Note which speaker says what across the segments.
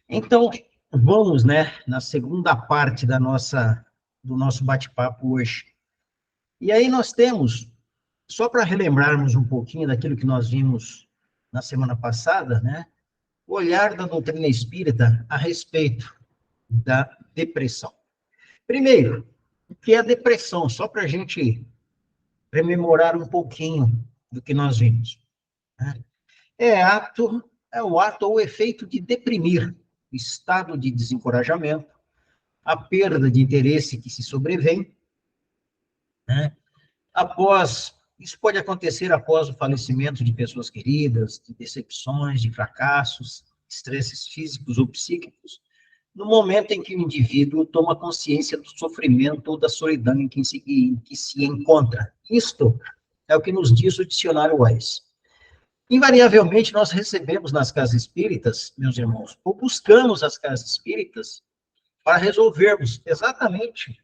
Speaker 1: Então, vamos, né, na segunda parte do nosso bate-papo hoje. E aí nós temos, só para relembrarmos um pouquinho daquilo que nós vimos na semana passada, né, o olhar da doutrina espírita a respeito da depressão. Primeiro, o que é a depressão? Só para a gente rememorar um pouquinho do que nós vimos, né? É o ato ou efeito de deprimir, estado de desencorajamento, a perda de interesse que se sobrevém, né? Isso pode acontecer após o falecimento de pessoas queridas, de decepções, de fracassos, estresses físicos ou psíquicos, no momento em que o indivíduo toma consciência do sofrimento ou da solidão em que se encontra. Isto é o que nos diz o dicionário Wise. Invariavelmente, nós recebemos nas casas espíritas, meus irmãos, ou buscamos as casas espíritas para resolvermos exatamente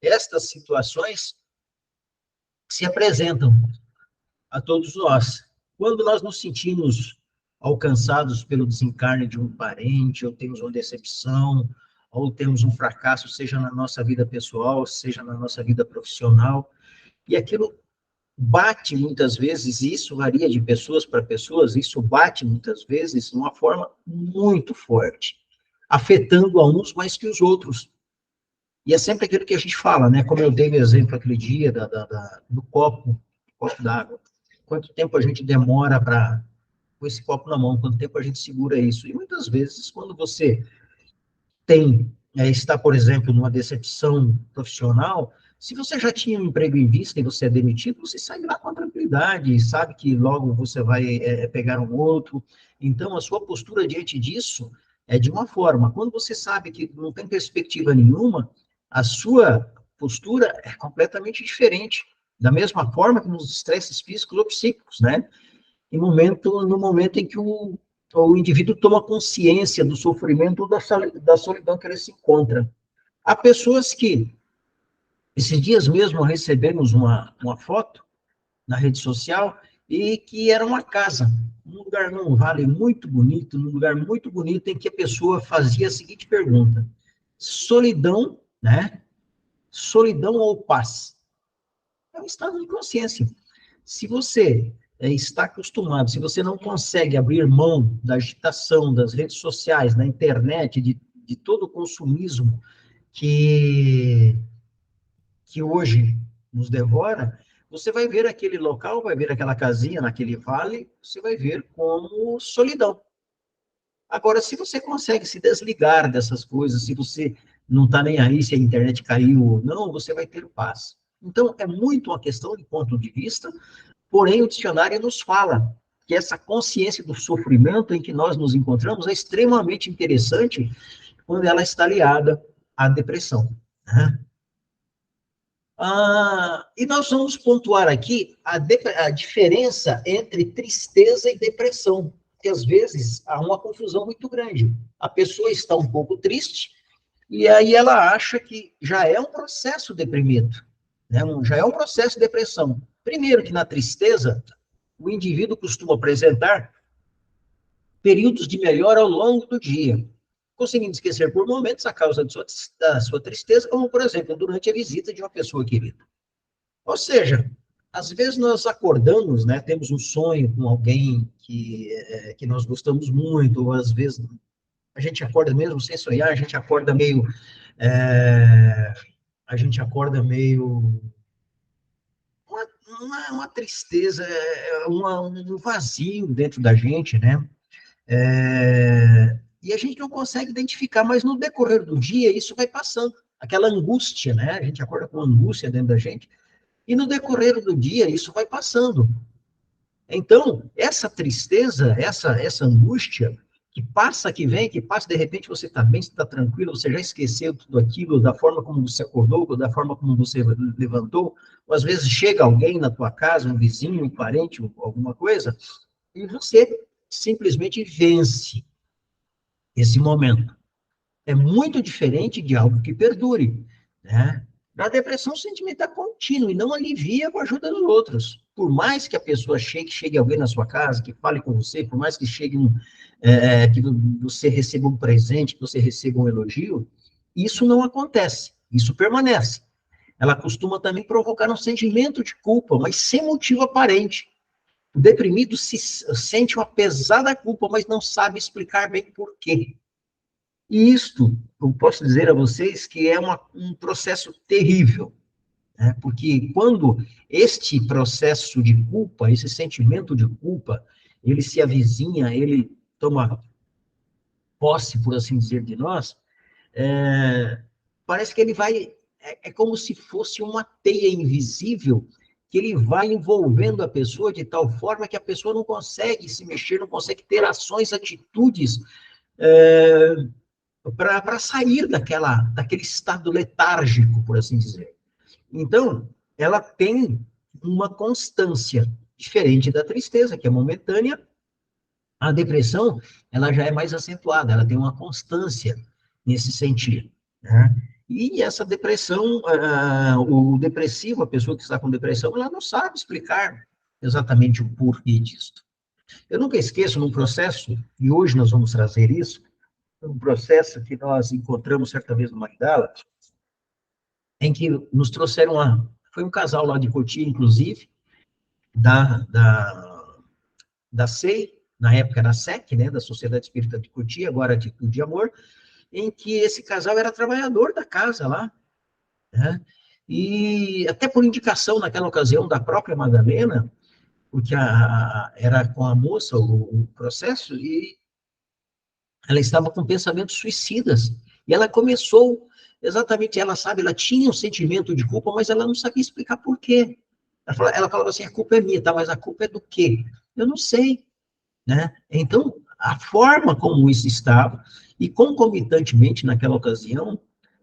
Speaker 1: estas situações que se apresentam a todos nós. Quando nós nos sentimos alcançados pelo desencarne de um parente, ou temos uma decepção, ou temos um fracasso, seja na nossa vida pessoal, seja na nossa vida profissional, e aquilo bate muitas vezes, e isso varia de pessoas para pessoas, isso bate muitas vezes de uma forma muito forte, afetando a uns mais que os outros. E é sempre aquilo que a gente fala, né? Como eu dei o exemplo aquele dia do copo d'água. Quanto tempo a gente demora para com esse copo na mão? Quanto tempo a gente segura isso? E muitas vezes, quando você está, por exemplo, numa decepção profissional, se você já tinha um emprego em vista e você é demitido, você sai lá com tranquilidade, sabe que logo você vai pegar um outro. Então, a sua postura diante disso é de uma forma. Quando você sabe que não tem perspectiva nenhuma, a sua postura é completamente diferente. Da mesma forma que nos estresses físicos ou psíquicos, né? No momento em que o indivíduo toma consciência do sofrimento ou da solidão que ele se encontra. Há pessoas que, esses dias mesmo, recebemos uma foto na rede social e que era uma casa, num lugar, num vale muito bonito, num lugar muito bonito, em que a pessoa fazia a seguinte pergunta: solidão, né? Solidão ou paz? É um estado de consciência. Se você está acostumado, se você não consegue abrir mão da agitação das redes sociais, da internet, de todo o consumismo que, que hoje nos devora, você vai ver aquele local, vai ver aquela casinha naquele vale, você vai ver como solidão. Agora, se você consegue se desligar dessas coisas, se você não está nem aí se a internet caiu ou não, você vai ter paz. Então, é muito uma questão de ponto de vista. Porém, o dicionário nos fala que essa consciência do sofrimento em que nós nos encontramos é extremamente interessante quando ela está aliada à depressão, né? E nós vamos pontuar aqui a diferença entre tristeza e depressão, porque às vezes há uma confusão muito grande. A pessoa está um pouco triste e aí ela acha que já é um processo deprimido, né? Já é um processo de depressão. Primeiro que na tristeza, o indivíduo costuma apresentar períodos de melhora ao longo do dia, conseguindo esquecer por momentos a causa da sua tristeza, como, por exemplo, durante a visita de uma pessoa querida. Ou seja, às vezes nós acordamos, né, temos um sonho com alguém que nós gostamos muito, ou às vezes a gente acorda mesmo sem sonhar, é, a gente acorda meio uma tristeza, um vazio dentro da gente, né? E a gente não consegue identificar, mas no decorrer do dia isso vai passando. Aquela angústia, né? A gente acorda com angústia dentro da gente, e no decorrer do dia isso vai passando. Então, essa tristeza, essa angústia, que passa, que vem, que passa, de repente você está bem, você está tranquilo, você já esqueceu tudo aquilo, da forma como você acordou, da forma como você levantou, ou às vezes chega alguém na tua casa, um vizinho, um parente, alguma coisa, e você simplesmente vence esse momento. É muito diferente de algo que perdure, né? Na depressão, o sentimento é contínuo e não alivia com a ajuda dos outros. Por mais que a pessoa chegue alguém na sua casa, que fale com você, por mais que que você receba um presente, que você receba um elogio, isso não acontece, isso permanece. Ela costuma também provocar um sentimento de culpa, mas sem motivo aparente. O deprimido sente uma pesada culpa, mas não sabe explicar bem por quê. E isto, eu posso dizer a vocês que é um processo terrível, né? Porque quando este processo de culpa, esse sentimento de culpa, ele se avizinha, ele toma posse, por assim dizer, de nós, parece que ele vai, é como se fosse uma teia invisível que ele vai envolvendo a pessoa de tal forma que a pessoa não consegue se mexer, não consegue ter ações, atitudes, para sair daquele estado letárgico, por assim dizer. Então, ela tem uma constância diferente da tristeza, que é momentânea. A depressão, ela já é mais acentuada, ela tem uma constância nesse sentido, né? E essa depressão, o depressivo, a pessoa que está com depressão, ela não sabe explicar exatamente o porquê disso. Eu nunca esqueço num processo, e hoje nós vamos trazer isso, um processo que nós encontramos certa vez no Magdala, em que nos trouxeram foi um casal lá de Cotia, inclusive, da, da, da SEI, na época era SEC, né, da Sociedade Espírita de Cotia, agora Atitude de Amor, em que esse casal era trabalhador da casa lá, né, e até por indicação naquela ocasião da própria Madalena, porque era com a moça o processo, e ela estava com pensamentos suicidas. E ela começou, exatamente, ela sabe, ela tinha um sentimento de culpa, mas ela não sabia explicar por quê. Ela falava assim, a culpa é minha, tá? Mas a culpa é do quê? Eu não sei, né? Então, a forma como isso estava, e concomitantemente naquela ocasião,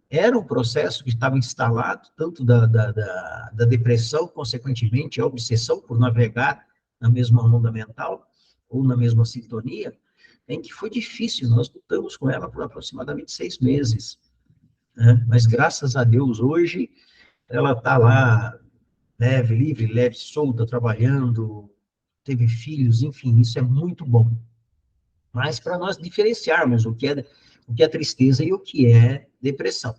Speaker 1: era um processo que estava instalado, tanto da depressão, consequentemente, a obsessão por navegar na mesma onda mental, ou na mesma sintonia, em que foi difícil, nós lutamos com ela por aproximadamente 6 meses, né? Mas graças a Deus, hoje, ela está lá, leve, livre, leve, solta, trabalhando, teve filhos, enfim, isso é muito bom. Mas para nós diferenciarmos o que é tristeza e o que é depressão.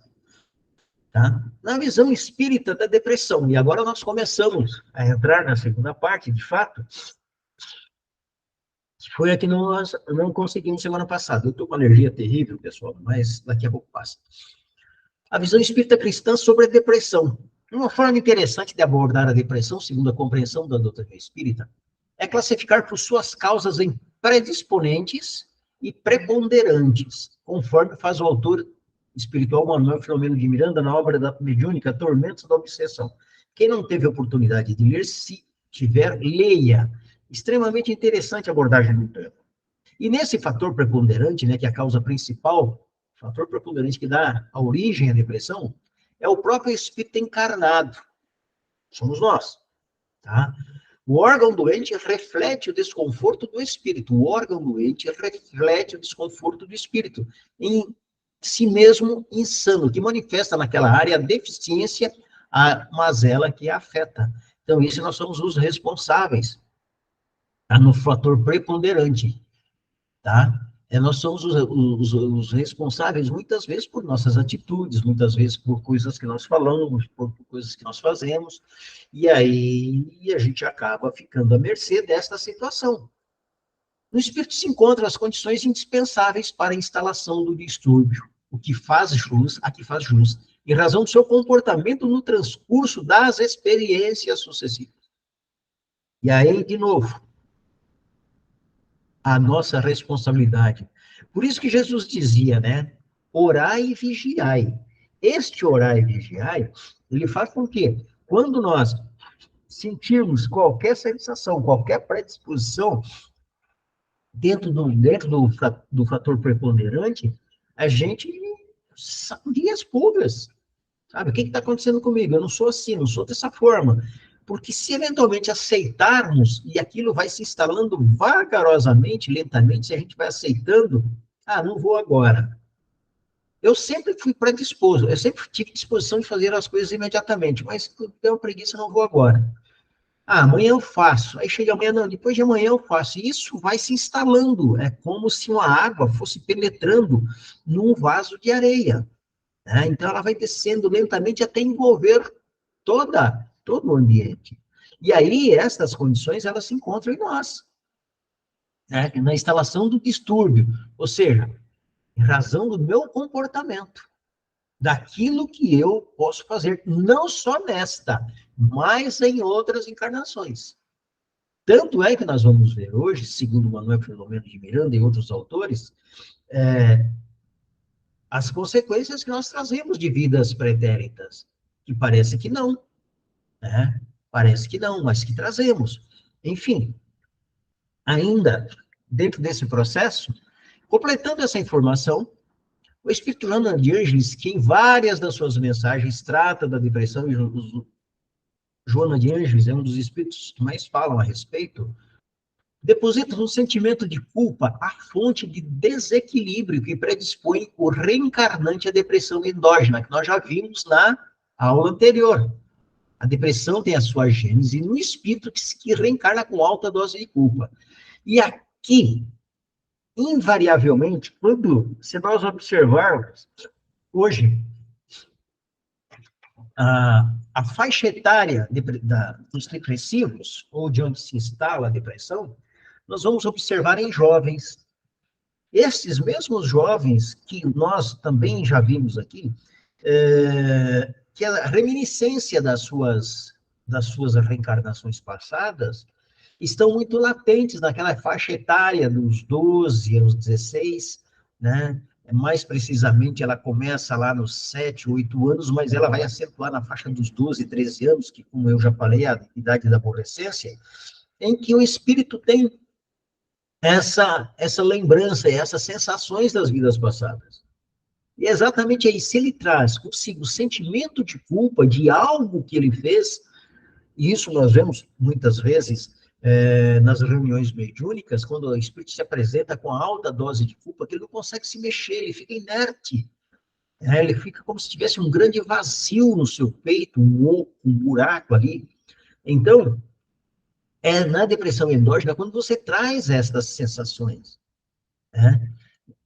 Speaker 1: Tá? Na visão espírita da depressão, e agora nós começamos a entrar na segunda parte, de fato, que foi a que nós não conseguimos semana passada. Eu estou com alergia terrível, pessoal, mas daqui a pouco passa. A visão espírita cristã sobre a depressão. Uma forma interessante de abordar a depressão, segundo a compreensão da doutrina espírita, é classificar por suas causas em predisponentes e preponderantes, conforme faz o autor espiritual Manuel Filomeno de Miranda na obra da mediúnica Tormentos da Obsessão. Quem não teve a oportunidade de ler, se tiver, leia. Extremamente interessante a abordagem do tema. E nesse fator preponderante, né, que é a causa principal, fator preponderante que dá a origem à depressão, é o próprio espírito encarnado. Somos nós, tá? O órgão doente reflete o desconforto do espírito. O órgão doente reflete o desconforto do espírito em si mesmo insano, que manifesta naquela área a deficiência, a mazela que afeta. Então, isso nós somos os responsáveis, tá? No fator preponderante, tá? Nós somos os responsáveis, muitas vezes, por nossas atitudes, muitas vezes por coisas que nós falamos, por coisas que nós fazemos, e aí a gente acaba ficando à mercê desta situação. No espírito se encontram as condições indispensáveis para a instalação do distúrbio, o que faz jus, a que faz jus, em razão do seu comportamento no transcurso das experiências sucessivas. E aí, de novo, a nossa responsabilidade. Por isso que Jesus dizia, né? Orai e vigiai. Este orai e vigiai, ele faz com que, quando nós sentirmos qualquer sensação, qualquer predisposição, dentro do fator preponderante, a gente sacudir as pulgas. Sabe? O que está acontecendo comigo? Eu não sou assim, não sou dessa forma. Porque se eventualmente aceitarmos, e aquilo vai se instalando vagarosamente, lentamente, se a gente vai aceitando, não vou agora. Eu sempre fui predisposto, eu sempre tive disposição de fazer as coisas imediatamente, mas tenho preguiça, não vou agora. Ah, amanhã eu faço. Aí chega amanhã, não, depois de amanhã eu faço. E isso vai se instalando. É como se uma água fosse penetrando num vaso de areia. Né? Então ela vai descendo lentamente até envolver todo o ambiente. E aí, essas condições, elas se encontram em nós. Né? Na instalação do distúrbio. Ou seja, em razão do meu comportamento, daquilo que eu posso fazer, não só nesta, mas em outras encarnações. Tanto é que nós vamos ver hoje, segundo Manuel Filomeno de Miranda e outros autores, as consequências que nós trazemos de vidas pretéritas, que parece que não, né? Parece que não, mas que trazemos. Enfim, ainda dentro desse processo, completando essa informação, o Espírito Joana de Ângeles, que em várias das suas mensagens trata da depressão, e Joana de Ângeles é um dos espíritos que mais falam a respeito, deposita no sentimento de culpa a fonte de desequilíbrio que predispõe o reencarnante à depressão endógena, que nós já vimos na aula anterior. A depressão tem a sua gênese no espírito que reencarna com alta dose de culpa. E aqui, invariavelmente, se nós observarmos, hoje, a faixa etária dos depressivos, ou de onde se instala a depressão, nós vamos observar em jovens. Esses mesmos jovens que nós também já vimos aqui, que a reminiscência das suas reencarnações passadas estão muito latentes naquela faixa etária dos 12 aos 16, né? Mais precisamente, ela começa lá nos 7, 8 anos, mas ela vai acentuar na faixa dos 12, 13 anos, que, como eu já falei, é a idade da adolescência, em que o espírito tem essa lembrança, essas sensações das vidas passadas. E é exatamente aí, se ele traz consigo o sentimento de culpa de algo que ele fez, e isso nós vemos muitas vezes nas reuniões mediúnicas, quando o espírito se apresenta com alta dose de culpa, que ele não consegue se mexer, ele fica inerte. Ele fica como se tivesse um grande vazio no seu peito, um oco, um buraco ali. Então, na depressão endógena, quando você traz essas sensações, né?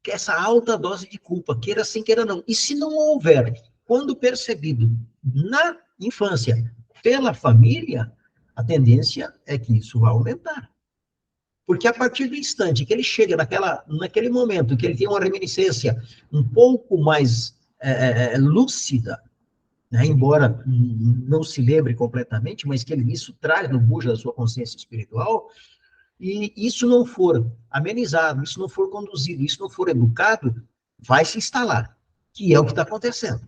Speaker 1: Que essa alta dose de culpa, queira sim, queira não. E se não houver, quando percebido na infância pela família, a tendência é que isso vai aumentar. Porque a partir do instante que ele chega naquele momento, que ele tem uma reminiscência um pouco mais lúcida, né, embora não se lembre completamente, mas que isso traz no bujo da sua consciência espiritual, e isso não for amenizado, isso não for conduzido, isso não for educado, vai se instalar, que é o que está acontecendo.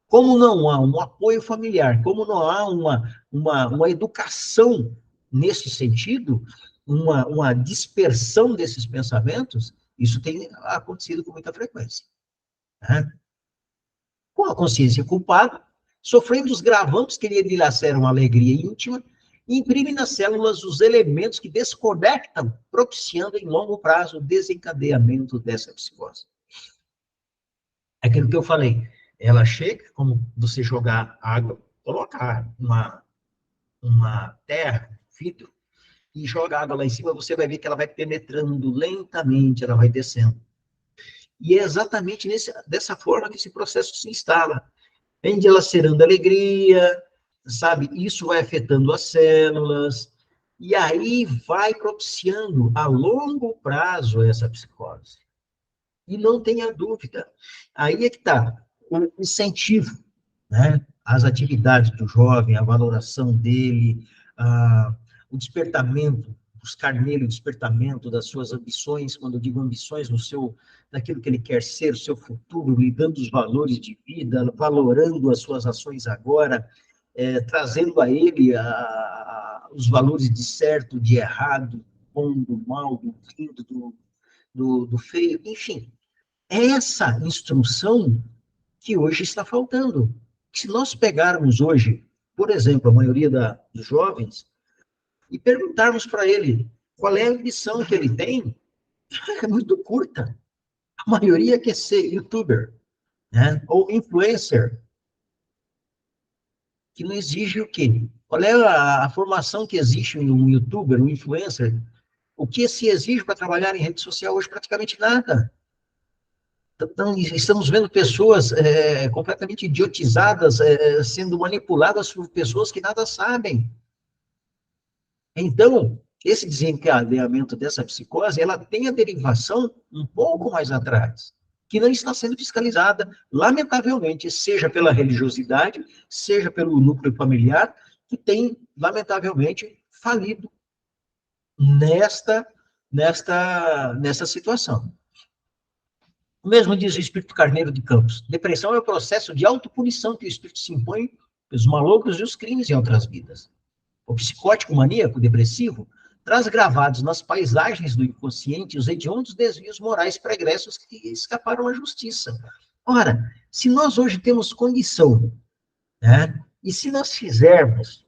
Speaker 1: Como não há um apoio familiar, como não há uma educação nesse sentido, uma dispersão desses pensamentos, isso tem acontecido com muita frequência. Né? Com a consciência culpada, sofrendo os gravantes que lhe dilaceram a alegria íntima, imprime nas células os elementos que desconectam, propiciando em longo prazo o desencadeamento dessa psicose. Aquilo que eu falei, ela chega, como você jogar água, colocar uma terra, vidro, e joga água lá em cima, você vai ver que ela vai penetrando lentamente, ela vai descendo. E é exatamente dessa forma que esse processo se instala. Vem dilacerando a alegria, sabe? Isso vai afetando as células, e aí vai propiciando a longo prazo essa psicose. E não tenha dúvida, aí é que está o incentivo, né? As atividades do jovem, a valoração dele, o despertamento, buscar nele o despertamento das suas ambições, quando eu digo ambições, daquilo que ele quer ser, o seu futuro, lhe dando os valores de vida, valorando as suas ações agora, trazendo a ele os valores de certo, de errado, do bom, do mal, do lindo, do feio, enfim. Essa instrução que hoje está faltando. Se nós pegarmos hoje, por exemplo, a maioria dos jovens, e perguntarmos para ele qual é a ambição que ele tem, é muito curta. A maioria quer ser youtuber. né? Ou influencer, que não exige o quê? Qual é a formação que existe em um youtuber, um influencer? O que se exige para trabalhar em rede social hoje? Praticamente nada. Então, estamos vendo pessoas completamente idiotizadas, sendo manipuladas por pessoas que nada sabem. Então, esse desencadeamento dessa psicose, ela tem a derivação um pouco mais atrás, que não está sendo fiscalizada, lamentavelmente, seja pela religiosidade, seja pelo núcleo familiar, que tem, lamentavelmente, falido nesta situação. O mesmo diz o espírito Carneiro de Campos. Depressão é o processo de autopunição que o espírito se impõe pelos malogros e os crimes em outras vidas. O psicótico maníaco depressivo traz gravados nas paisagens do inconsciente os hediondos desvios morais pregressos que escaparam à justiça. Ora, se nós hoje temos condição, né, e se nós fizermos,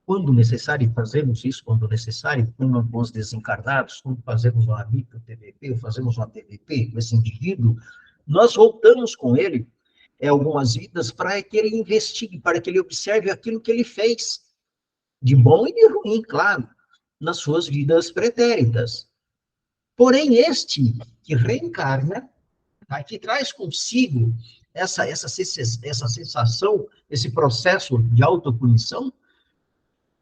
Speaker 1: quando necessário, fazemos isso quando necessário, com os desencarnados, quando fazemos uma micro TVP, ou fazemos uma TVP com esse indivíduo, nós voltamos com ele algumas vidas para que ele investigue, para que ele observe aquilo que ele fez, de bom e de ruim, claro, nas suas vidas pretéritas. Porém, este que reencarna, tá, que traz consigo essa sensação, esse processo de autopunição,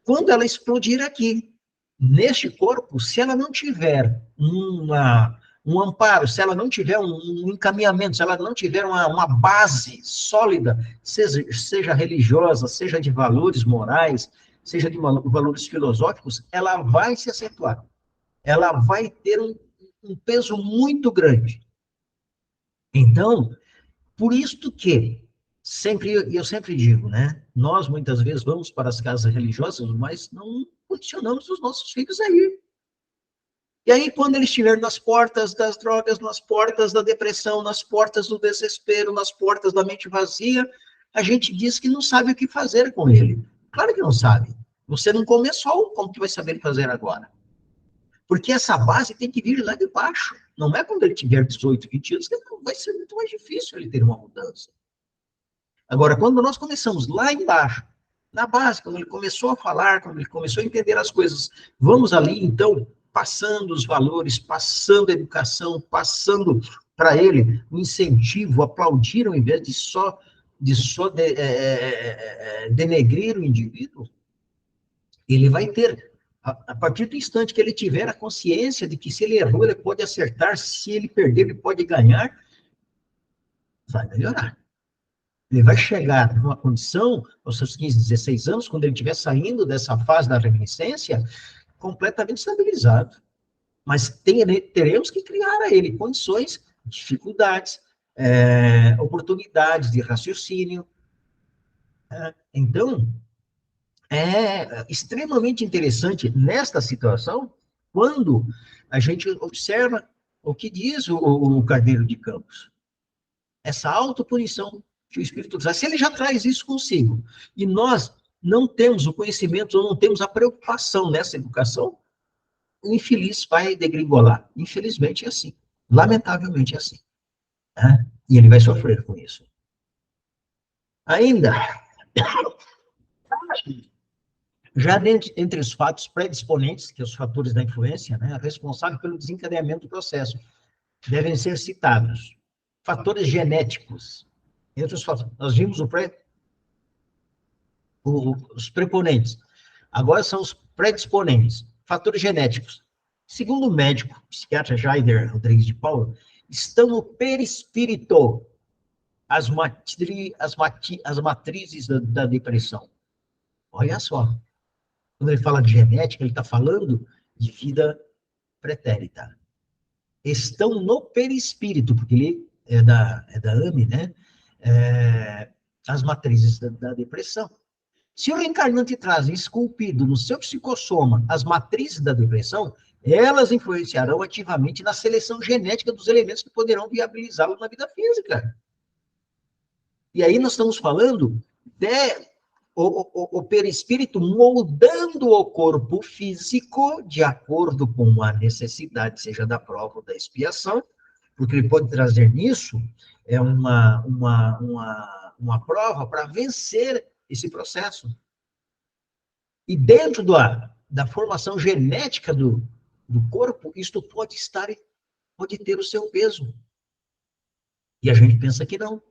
Speaker 1: quando ela explodir aqui, neste corpo, se ela não tiver um amparo, se ela não tiver um encaminhamento, se ela não tiver uma base sólida, seja religiosa, seja de valores morais, seja de valores filosóficos, ela vai se acentuar. Ela vai ter um peso muito grande. Então, por isso que eu sempre digo, né? Nós muitas vezes vamos para as casas religiosas, mas não condicionamos os nossos filhos aí. E aí, quando eles estiverem nas portas das drogas, nas portas da depressão, nas portas do desespero, nas portas da mente vazia, a gente diz que não sabe o que fazer com ele. Claro que não sabe. Você não começou, como que vai saber fazer agora? Porque essa base tem que vir lá de baixo. Não é quando ele tiver 18, 20 anos, que vai ser muito mais difícil ele ter uma mudança. Agora, quando nós começamos lá embaixo, na base, quando ele começou a falar, quando ele começou a entender as coisas, vamos ali, então, passando os valores, passando a educação, passando para ele o incentivo, aplaudir ao invés de só denegrir o indivíduo, ele vai ter, a partir do instante que ele tiver a consciência de que se ele errou, ele pode acertar, se ele perder, ele pode ganhar, vai melhorar. Ele vai chegar numa condição, aos seus 15, 16 anos, quando ele estiver saindo dessa fase da reminiscência, completamente estabilizado. Mas teremos que criar a ele condições, dificuldades, oportunidades de raciocínio. Então, é extremamente interessante nesta situação, quando a gente observa o que diz o Carneiro de Campos. Essa autopunição que o Espírito traz. Se ele já traz isso consigo, e nós não temos o conhecimento, ou não temos a preocupação nessa educação, o infeliz vai degringolar. Infelizmente é assim. Lamentavelmente é assim. Né? E ele vai sofrer com isso. Ainda, já entre os fatos predisponentes, que são os fatores da influência, né, responsáveis pelo desencadeamento do processo, devem ser citados fatores genéticos. Entre os fatores, nós vimos os preponentes. Agora são os predisponentes, fatores genéticos. Segundo o médico psiquiatra Jaider Rodrigues de Paula, estão no perispírito as matrizes da depressão. Olha só. Quando ele fala de genética, ele está falando de vida pretérita. Estão no perispírito, porque ele é da AME, né? As matrizes da depressão. Se o reencarnante traz esculpido no seu psicossoma as matrizes da depressão, elas influenciarão ativamente na seleção genética dos elementos que poderão viabilizá-lo na vida física. E aí nós estamos falando o perispírito moldando o corpo físico de acordo com a necessidade, seja da prova ou da expiação, porque ele pode trazer nisso uma prova para vencer esse processo. E dentro da formação genética do corpo, isto pode ter o seu peso. E a gente pensa que não.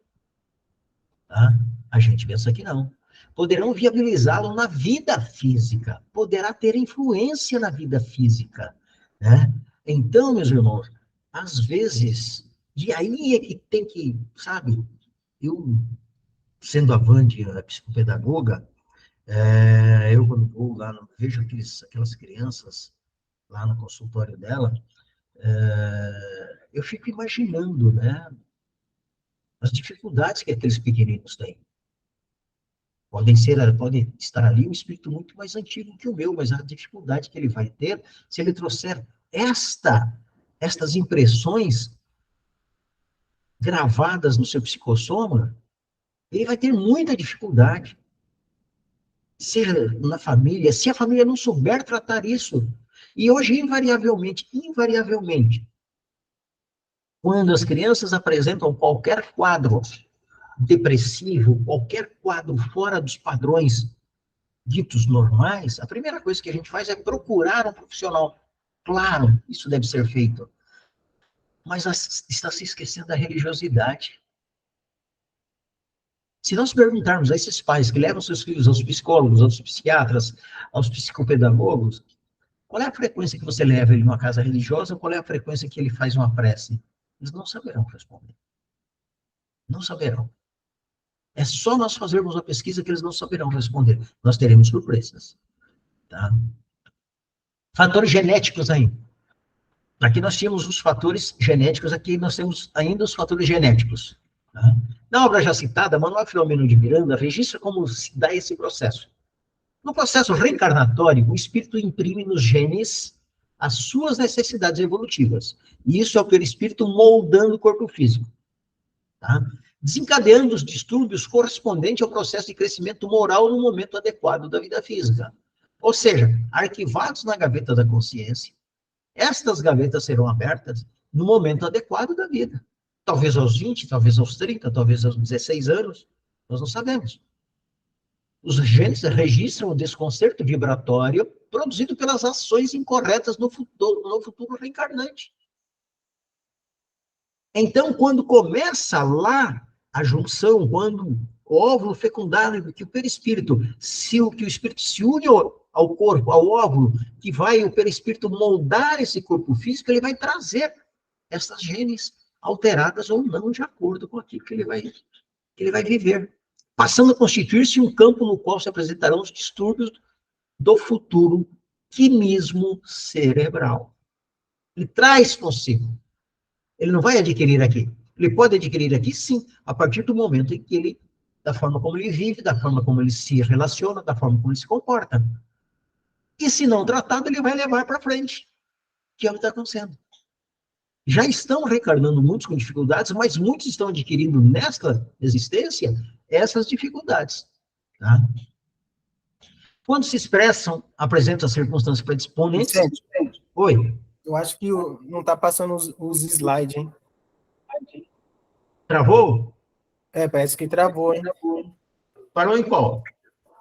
Speaker 1: Tá? A gente pensa que não. Poderão viabilizá-lo na vida física, poderá ter influência na vida física, né? Então, meus irmãos, às vezes, de aí é que tem que, sabe, eu, sendo a Vande, a psicopedagoga, eu quando vou lá, vejo aquelas crianças lá no consultório dela, eu fico imaginando, né, as dificuldades que aqueles pequeninos têm. Pode estar ali um espírito muito mais antigo que o meu, mas a dificuldade que ele vai ter, se ele trouxer estas impressões gravadas no seu psicossoma, ele vai ter muita dificuldade. Seja na família, se a família não souber tratar isso. E hoje, invariavelmente, quando as crianças apresentam qualquer quadro depressivo, qualquer quadro fora dos padrões ditos normais, a primeira coisa que a gente faz é procurar um profissional. Claro, isso deve ser feito. Mas está se esquecendo da religiosidade. Se nós perguntarmos a esses pais que levam seus filhos aos psicólogos, aos psiquiatras, aos psicopedagogos, qual é a frequência que você leva ele numa casa religiosa, qual é a frequência que ele faz uma prece? Eles não saberão responder. Não saberão. É só nós fazermos a pesquisa que eles não saberão responder. Nós teremos surpresas. Tá? Fatores genéticos aí. Aqui nós tínhamos os fatores genéticos, aqui nós temos ainda os fatores genéticos. Tá? Na obra já citada, Manuel Filomeno de Miranda registra como se dá esse processo. No processo reencarnatório, o espírito imprime nos genes as suas necessidades evolutivas. E isso é o perispírito moldando o corpo físico. Tá? Desencadeando os distúrbios correspondentes ao processo de crescimento moral no momento adequado da vida física. Ou seja, arquivados na gaveta da consciência, estas gavetas serão abertas no momento adequado da vida. Talvez aos 20, talvez aos 30, talvez aos 16 anos. Nós não sabemos. Os genes registram o desconcerto vibratório produzido pelas ações incorretas no futuro reencarnante. Então, quando começa lá a junção, quando o óvulo fecundado, que o perispírito, que o espírito se une ao corpo, ao óvulo, que vai o perispírito moldar esse corpo físico, ele vai trazer essas genes alteradas ou não, de acordo com aquilo que ele vai viver, passando a constituir-se um campo no qual se apresentarão os distúrbios do futuro quimismo cerebral. Ele traz consigo. Ele não vai adquirir aqui. Ele pode adquirir aqui, sim, a partir do momento em que ele, da forma como ele vive, da forma como ele se relaciona, da forma como ele se comporta. E se não tratado, ele vai levar para frente, que é o que está acontecendo. Já estão reencarnando muitos com dificuldades, mas muitos estão adquirindo nesta existência essas dificuldades. Tá? Quando se expressam, apresentam as circunstâncias predisponentes...
Speaker 2: Vicente,
Speaker 1: Oi.
Speaker 2: eu acho que não está passando os slides, hein?
Speaker 1: Travou?
Speaker 2: Parece que travou, hein?
Speaker 1: Parou em qual?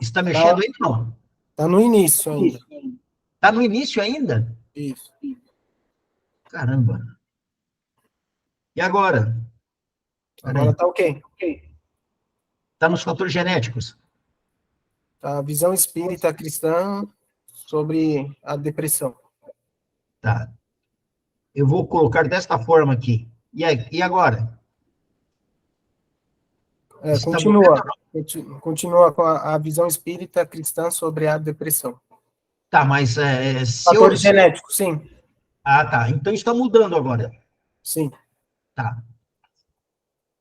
Speaker 1: Está mexendo aí, não?
Speaker 2: Está no início ainda.
Speaker 1: Está no início ainda?
Speaker 2: Isso.
Speaker 1: Caramba. E agora?
Speaker 2: Agora está ok.
Speaker 1: Está nos fatores genéticos.
Speaker 2: A visão espírita cristã sobre a depressão.
Speaker 1: Tá. Eu vou colocar desta forma aqui. E agora?
Speaker 2: Continua com a visão espírita cristã sobre a depressão.
Speaker 1: Tá, mas...
Speaker 2: Fatores genéticos, sim.
Speaker 1: Ah, tá. Então está mudando agora.
Speaker 2: Sim.
Speaker 1: Tá.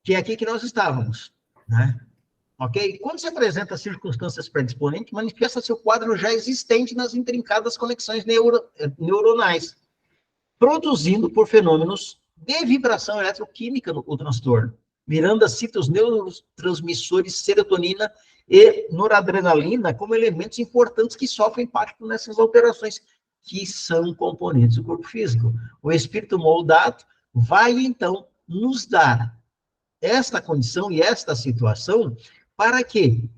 Speaker 1: Que é aqui que nós estávamos, né? Ok? Quando se apresenta circunstâncias predisponentes, manifesta-se o quadro já existente nas intrincadas conexões neuronais, produzindo por fenômenos de vibração eletroquímica o transtorno. Miranda cita os neurotransmissores serotonina e noradrenalina como elementos importantes que sofrem impacto nessas alterações, que são componentes do corpo físico. O espírito moldado vai, então, nos dar esta condição e esta situação para que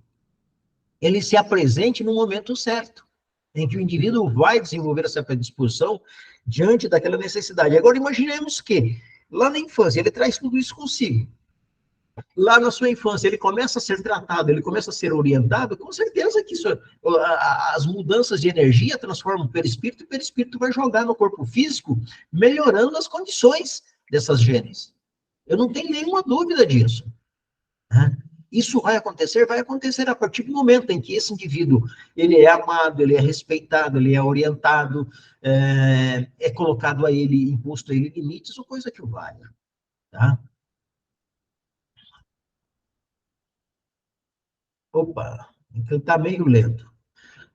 Speaker 1: ele se apresente no momento certo, em que o indivíduo vai desenvolver essa predisposição diante daquela necessidade. Agora, imaginemos que, lá na infância, ele traz tudo isso consigo. Lá na sua infância, ele começa a ser tratado, ele começa a ser orientado, com certeza que isso, as mudanças de energia transformam o perispírito, e o perispírito vai jogar no corpo físico, melhorando as condições dessas genes. Eu não tenho nenhuma dúvida disso. Né? Isso vai acontecer a partir do momento em que esse indivíduo, ele é amado, ele é respeitado, ele é orientado, é colocado a ele, imposto a ele limites, ou coisa que o valha. Tá? Opa, então tá meio lento.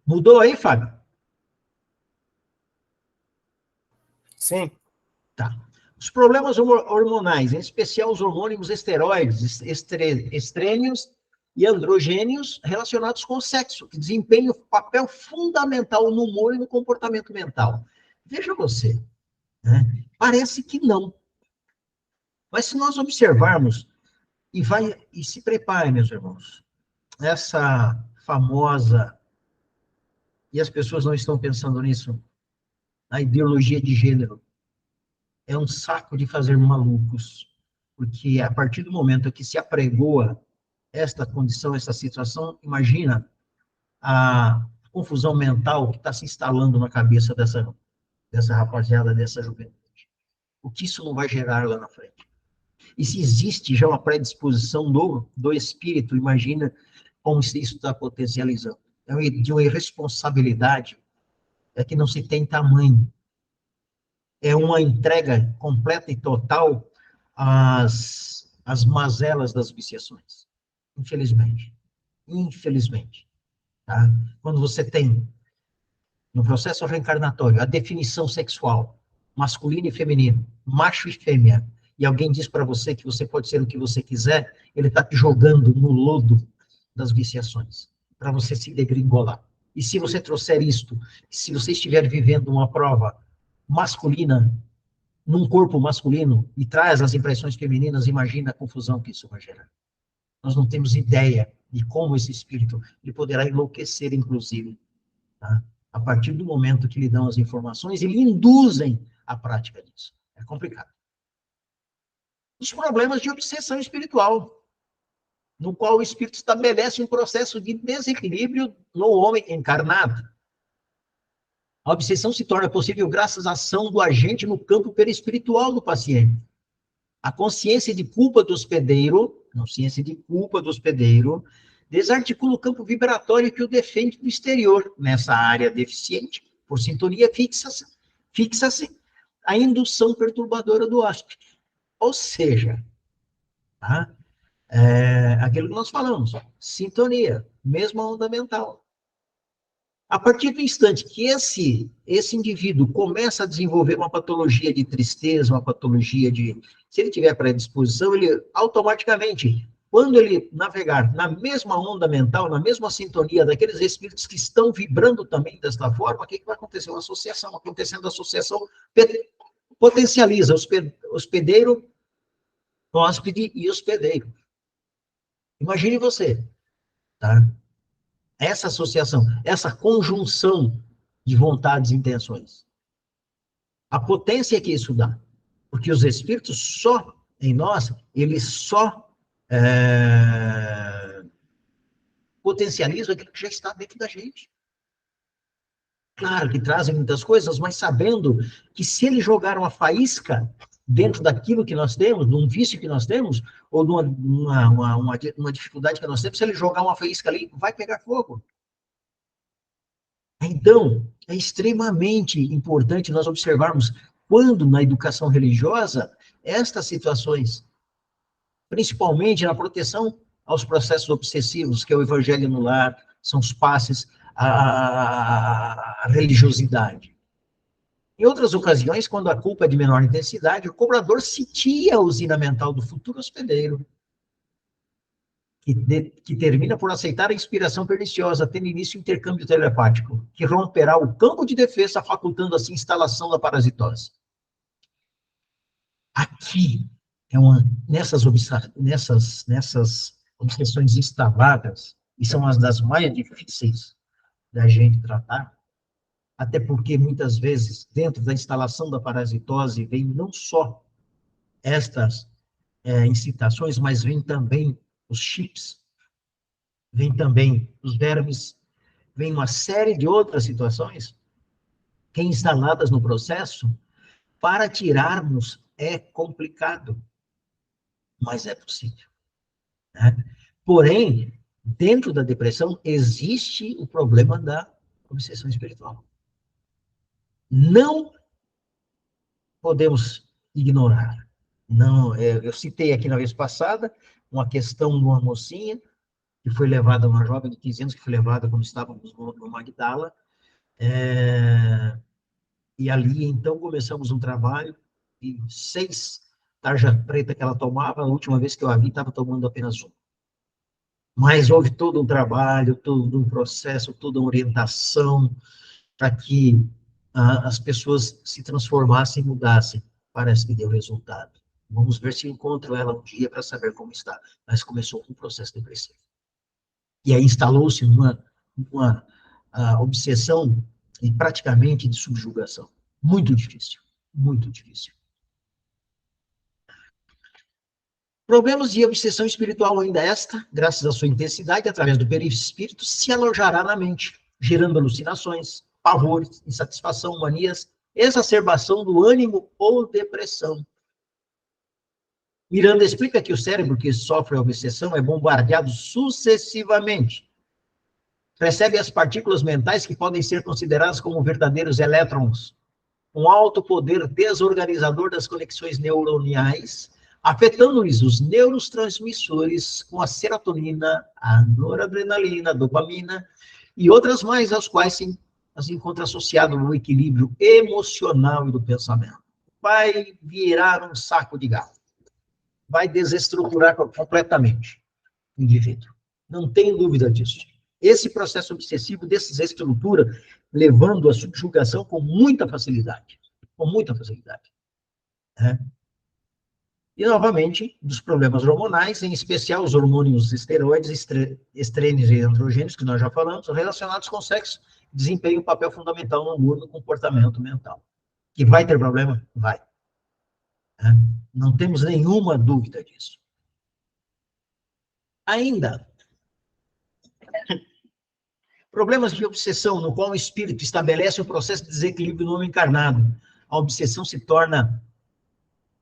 Speaker 1: Mudou aí, Fábio?
Speaker 2: Sim.
Speaker 1: Tá. Os problemas hormonais, em especial os hormônios esteroides, estrênios e androgênios relacionados com o sexo, que desempenham um papel fundamental no humor e no comportamento mental. Veja você, né? Parece que não. Mas se nós observarmos, e se prepare, meus irmãos, essa famosa, e as pessoas não estão pensando nisso, a ideologia de gênero, é um saco de fazer malucos, porque a partir do momento que se apregoa esta condição, essa situação, imagina a confusão mental que está se instalando na cabeça dessa rapaziada, dessa juventude. O que isso não vai gerar lá na frente? E se existe já uma predisposição do espírito, imagina como isso está potencializando. É de uma irresponsabilidade que não se tem tamanho. É uma entrega completa e total às mazelas das viciações. Infelizmente. Infelizmente. Tá? Quando você tem, no processo reencarnatório, a definição sexual, masculino e feminino, macho e fêmea, e alguém diz para você que você pode ser o que você quiser, ele está te jogando no lodo das viciações, para você se degringolar. E se você trouxer isto, se você estiver vivendo uma prova masculina, num corpo masculino, e traz as impressões femininas, imagina a confusão que isso vai gerar. Nós não temos ideia de como esse espírito ele poderá enlouquecer, inclusive, tá? A partir do momento que lhe dão as informações e lhe induzem a prática disso. É complicado. Os problemas de obsessão espiritual, no qual o espírito estabelece um processo de desequilíbrio no homem encarnado. A obsessão se torna possível graças à ação do agente no campo perispiritual do paciente. A consciência de culpa do hospedeiro, desarticula o campo vibratório que o defende do exterior. Nessa área deficiente, por sintonia, fixa-se a indução perturbadora do hóspede. Ou seja, tá? Aquilo que nós falamos, sintonia, mesma onda mental. A partir do instante que esse indivíduo começa a desenvolver uma patologia de tristeza, uma patologia de... Se ele tiver predisposição, ele automaticamente, quando ele navegar na mesma onda mental, na mesma sintonia daqueles espíritos que estão vibrando também desta forma, o que vai acontecer? Uma associação. Acontecendo a associação, potencializa hospedeiro, hóspede e hospedeiro. Imagine você, tá? Essa associação, essa conjunção de vontades e intenções. A potência que isso dá. Porque os espíritos só, em nós, eles só potencializam aquilo que já está dentro da gente. Claro que trazem muitas coisas, mas sabendo que se ele jogar uma faísca dentro daquilo que nós temos, de um vício que nós temos, ou de uma dificuldade que nós temos, se ele jogar uma faísca ali, vai pegar fogo. Então, é extremamente importante nós observarmos quando, na educação religiosa, estas situações, principalmente na proteção aos processos obsessivos, que é o evangelho no lar, são os passes, a religiosidade. Em outras ocasiões, quando a culpa é de menor intensidade, o cobrador sitia a usina mental do futuro hospedeiro, que termina por aceitar a inspiração perniciosa, tendo início o intercâmbio telepático, que romperá o campo de defesa, facultando assim a instalação da parasitose. Aqui, nessas obsessões instaladas, e são as das mais difíceis da gente tratar, até porque, muitas vezes, dentro da instalação da parasitose, vem não só estas incitações, mas vem também os chips, vem também os vermes, vem uma série de outras situações que instaladas no processo, para tirarmos é complicado, mas é possível. Né? Porém, dentro da depressão, existe o problema da obsessão espiritual. Não podemos ignorar. Não, eu citei aqui na vez passada uma questão de uma mocinha que foi levada, uma jovem de 15 anos, que foi levada quando estávamos no Magdala, e ali, então, começamos um trabalho, e 6 tarja preta que ela tomava, a última vez que eu a vi, estava tomando apenas 1. Mas houve todo um trabalho, todo um processo, toda uma orientação para que as pessoas se transformassem e mudassem. Parece que deu resultado. Vamos ver se encontro ela um dia para saber como está. Mas começou com um processo depressivo. E aí instalou-se uma obsessão praticamente de subjugação. Muito difícil, muito difícil. Problemas de obsessão espiritual ainda esta, graças à sua intensidade, através do perispírito, se alojará na mente, gerando alucinações, pavores, insatisfação, manias, exacerbação do ânimo ou depressão. Miranda explica que o cérebro que sofre a obsessão é bombardeado sucessivamente. Recebe as partículas mentais que podem ser consideradas como verdadeiros elétrons, um alto poder desorganizador das conexões neuroniais, afetando-lhes os neurotransmissores com a serotonina, a noradrenalina, a dopamina e outras mais, as quais se encontra associado no equilíbrio emocional e do pensamento. Vai virar um saco de galo. Vai desestruturar completamente o indivíduo. Não tem dúvida disso. Esse processo obsessivo desestrutura, levando à subjugação com muita facilidade. Com muita facilidade. Né? E, novamente, dos problemas hormonais, em especial os hormônios esteroides, estrênios e androgênios, que nós já falamos, relacionados com o sexo, desempenham um papel fundamental no humor, no comportamento mental. Que vai ter problema? Vai. Não temos nenhuma dúvida disso. Ainda, problemas de obsessão, no qual o espírito estabelece o processo de desequilíbrio no homem encarnado. A obsessão se torna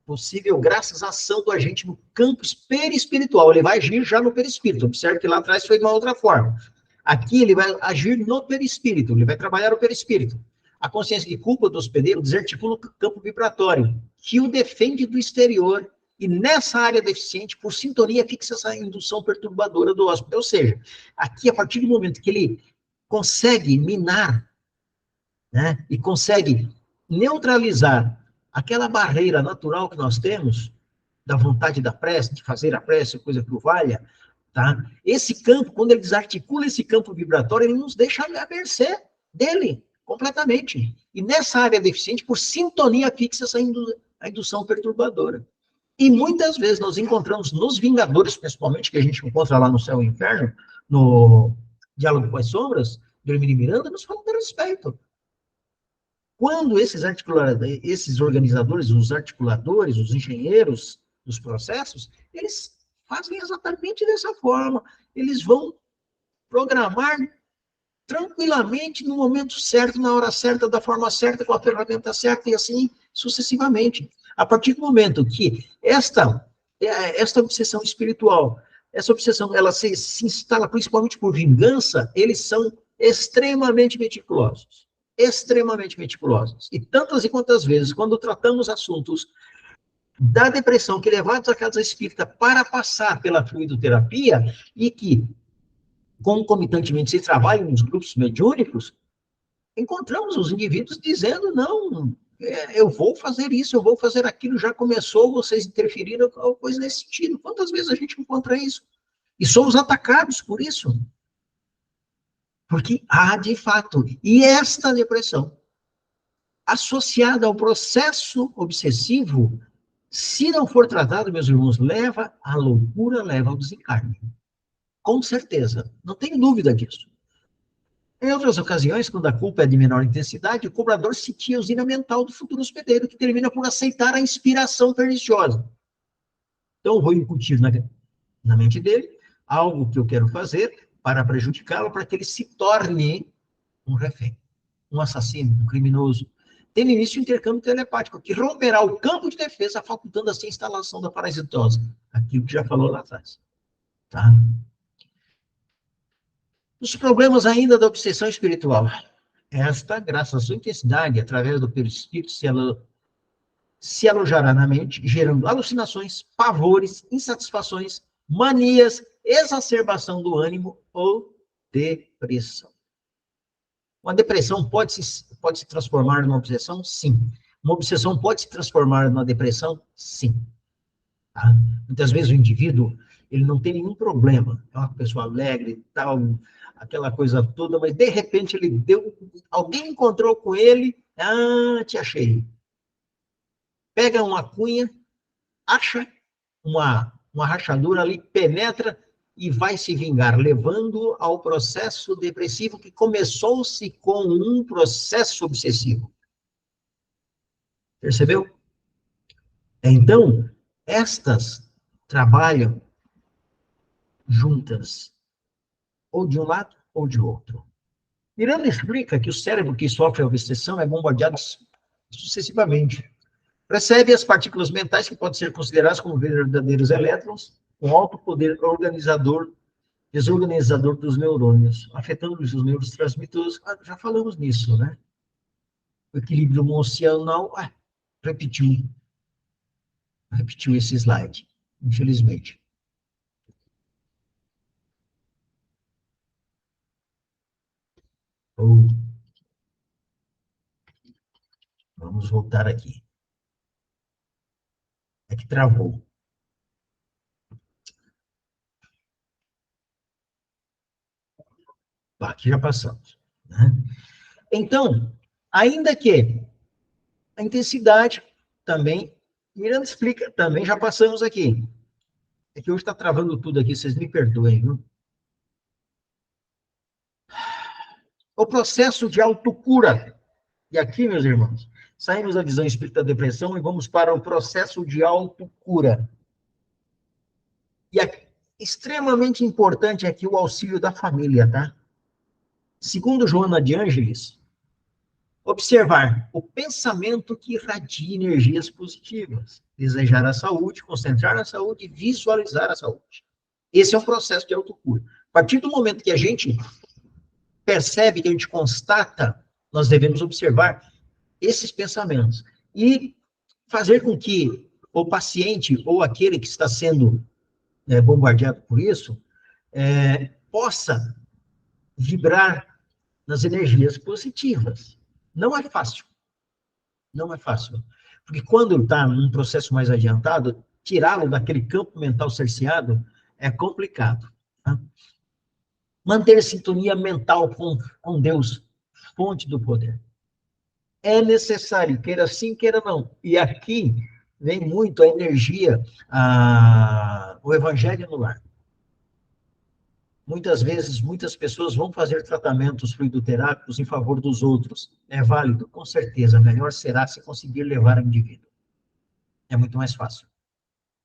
Speaker 1: possível graças à ação do agente no campo perispiritual. Ele vai agir já no perispírito. Observe que lá atrás foi de uma outra forma. Aqui ele vai agir no perispírito, ele vai trabalhar o perispírito. A consciência de culpa do hospedeiro desarticula o campo vibratório, que o defende do exterior. E nessa área deficiente, por sintonia, fixa essa indução perturbadora do hóspede. Ou seja, aqui, a partir do momento que ele consegue minar, né, e consegue neutralizar aquela barreira natural que nós temos, da vontade da prece, de fazer a prece, coisa que o valha, tá? Esse campo, quando ele desarticula esse campo vibratório, ele nos deixa à mercê dele, completamente. E nessa área deficiente, por sintonia, fixa essa indução perturbadora. E muitas vezes nós encontramos nos Vingadores, principalmente, que a gente encontra lá no Céu e Inferno, no Diálogo com as Sombras, do Hermínio Miranda, nos falando a respeito. Quando esses organizadores, os articuladores, os engenheiros dos processos, eles fazem exatamente dessa forma. Eles vão programar tranquilamente no momento certo, na hora certa, da forma certa, com a ferramenta certa, e assim sucessivamente. A partir do momento que esta obsessão espiritual, essa obsessão, ela se instala principalmente por vingança, eles são extremamente meticulosos. Extremamente meticulosos. E tantas e quantas vezes, quando tratamos assuntos da depressão, que levados à casa espírita para passar pela fluidoterapia, e que concomitantemente se trabalham nos grupos mediúnicos, encontramos os indivíduos dizendo, não, eu vou fazer isso, eu vou fazer aquilo, já começou, vocês interferiram, coisa nesse sentido. Quantas vezes a gente encontra isso? E somos atacados por isso. Porque há, de fato, e esta depressão, associada ao processo obsessivo, Se não for tratado, meus irmãos, leva à loucura, leva ao desencarne. Com certeza, não tenho dúvida disso. Em outras ocasiões, quando a culpa é de menor intensidade, o cobrador sentia a usina mental do futuro hospedeiro, que termina por aceitar a inspiração perniciosa. Então, eu vou incutir na mente dele algo que eu quero fazer para prejudicá-lo, para que ele se torne um refém, um assassino, um criminoso. Tendo início o intercâmbio telepático, que romperá o campo de defesa, facultando assim a instalação da parasitose. Aquilo que já falou lá atrás. Tá? Os problemas ainda da obsessão espiritual. Esta, graças à sua intensidade, através do perispírito, se alojará na mente, gerando alucinações, pavores, insatisfações, manias, exacerbação do ânimo ou depressão. Uma depressão pode se transformar numa obsessão? Sim. Uma obsessão pode se transformar numa depressão? Sim. Tá? Muitas vezes o indivíduo, ele não tem nenhum problema, é uma pessoa alegre, tal, aquela coisa toda, mas de repente alguém encontrou com ele, te achei. Pega uma cunha, acha uma rachadura ali, penetra e vai se vingar, levando ao processo depressivo que começou-se com um processo obsessivo. Percebeu? Então, estas trabalham juntas, ou de um lado ou de outro. Miranda explica que o cérebro que sofre a obsessão é bombardeado sucessivamente. Recebe as partículas mentais que podem ser consideradas como verdadeiros elétrons, com alto poder desorganizador dos neurônios, afetando os neurotransmissores. Já falamos nisso, né? O equilíbrio emocional, repetiu esse slide, infelizmente. Vamos voltar aqui. É que travou. Aqui já passamos. Né? Então, ainda que a intensidade também, Miranda explica, também já passamos aqui. É que hoje está travando tudo aqui, vocês me perdoem, viu? O processo de autocura. E aqui, meus irmãos, saímos da visão espírita da depressão e vamos para o processo de autocura. E é extremamente importante aqui o auxílio da família, tá? Segundo Joana de Ângeles, observar o pensamento que irradia energias positivas, desejar a saúde, concentrar na saúde e visualizar a saúde. Esse é um processo de autocura. A partir do momento que a gente percebe, que a gente constata, nós devemos observar esses pensamentos e fazer com que o paciente ou aquele que está sendo bombardeado por isso possa vibrar nas energias positivas. Não é fácil. Não é fácil. Porque quando ele está num processo mais adiantado, tirá-lo daquele campo mental cerceado é complicado. Tá? Manter sintonia mental com Deus, fonte do poder. É necessário, queira sim, queira não. E aqui vem muito a energia, o evangelho no lar. Muitas vezes, muitas pessoas vão fazer tratamentos fluidoterápicos em favor dos outros. É válido? Com certeza. Melhor será se conseguir levar o indivíduo. É muito mais fácil.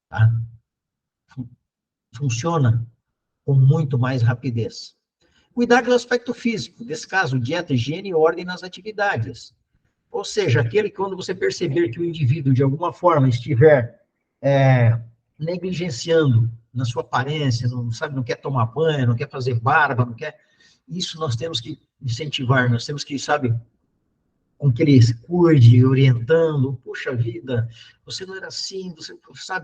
Speaker 1: Tá? Funciona com muito mais rapidez. Cuidar do aspecto físico. Nesse caso, dieta, higiene e ordem nas atividades. Ou seja, aquele que quando você perceber que o indivíduo, de alguma forma, estiver negligenciando na sua aparência, não quer tomar banho, não quer fazer barba, não quer... Isso nós temos que incentivar, nós temos que, com que ele se cuide, orientando, puxa vida, você não era assim, você,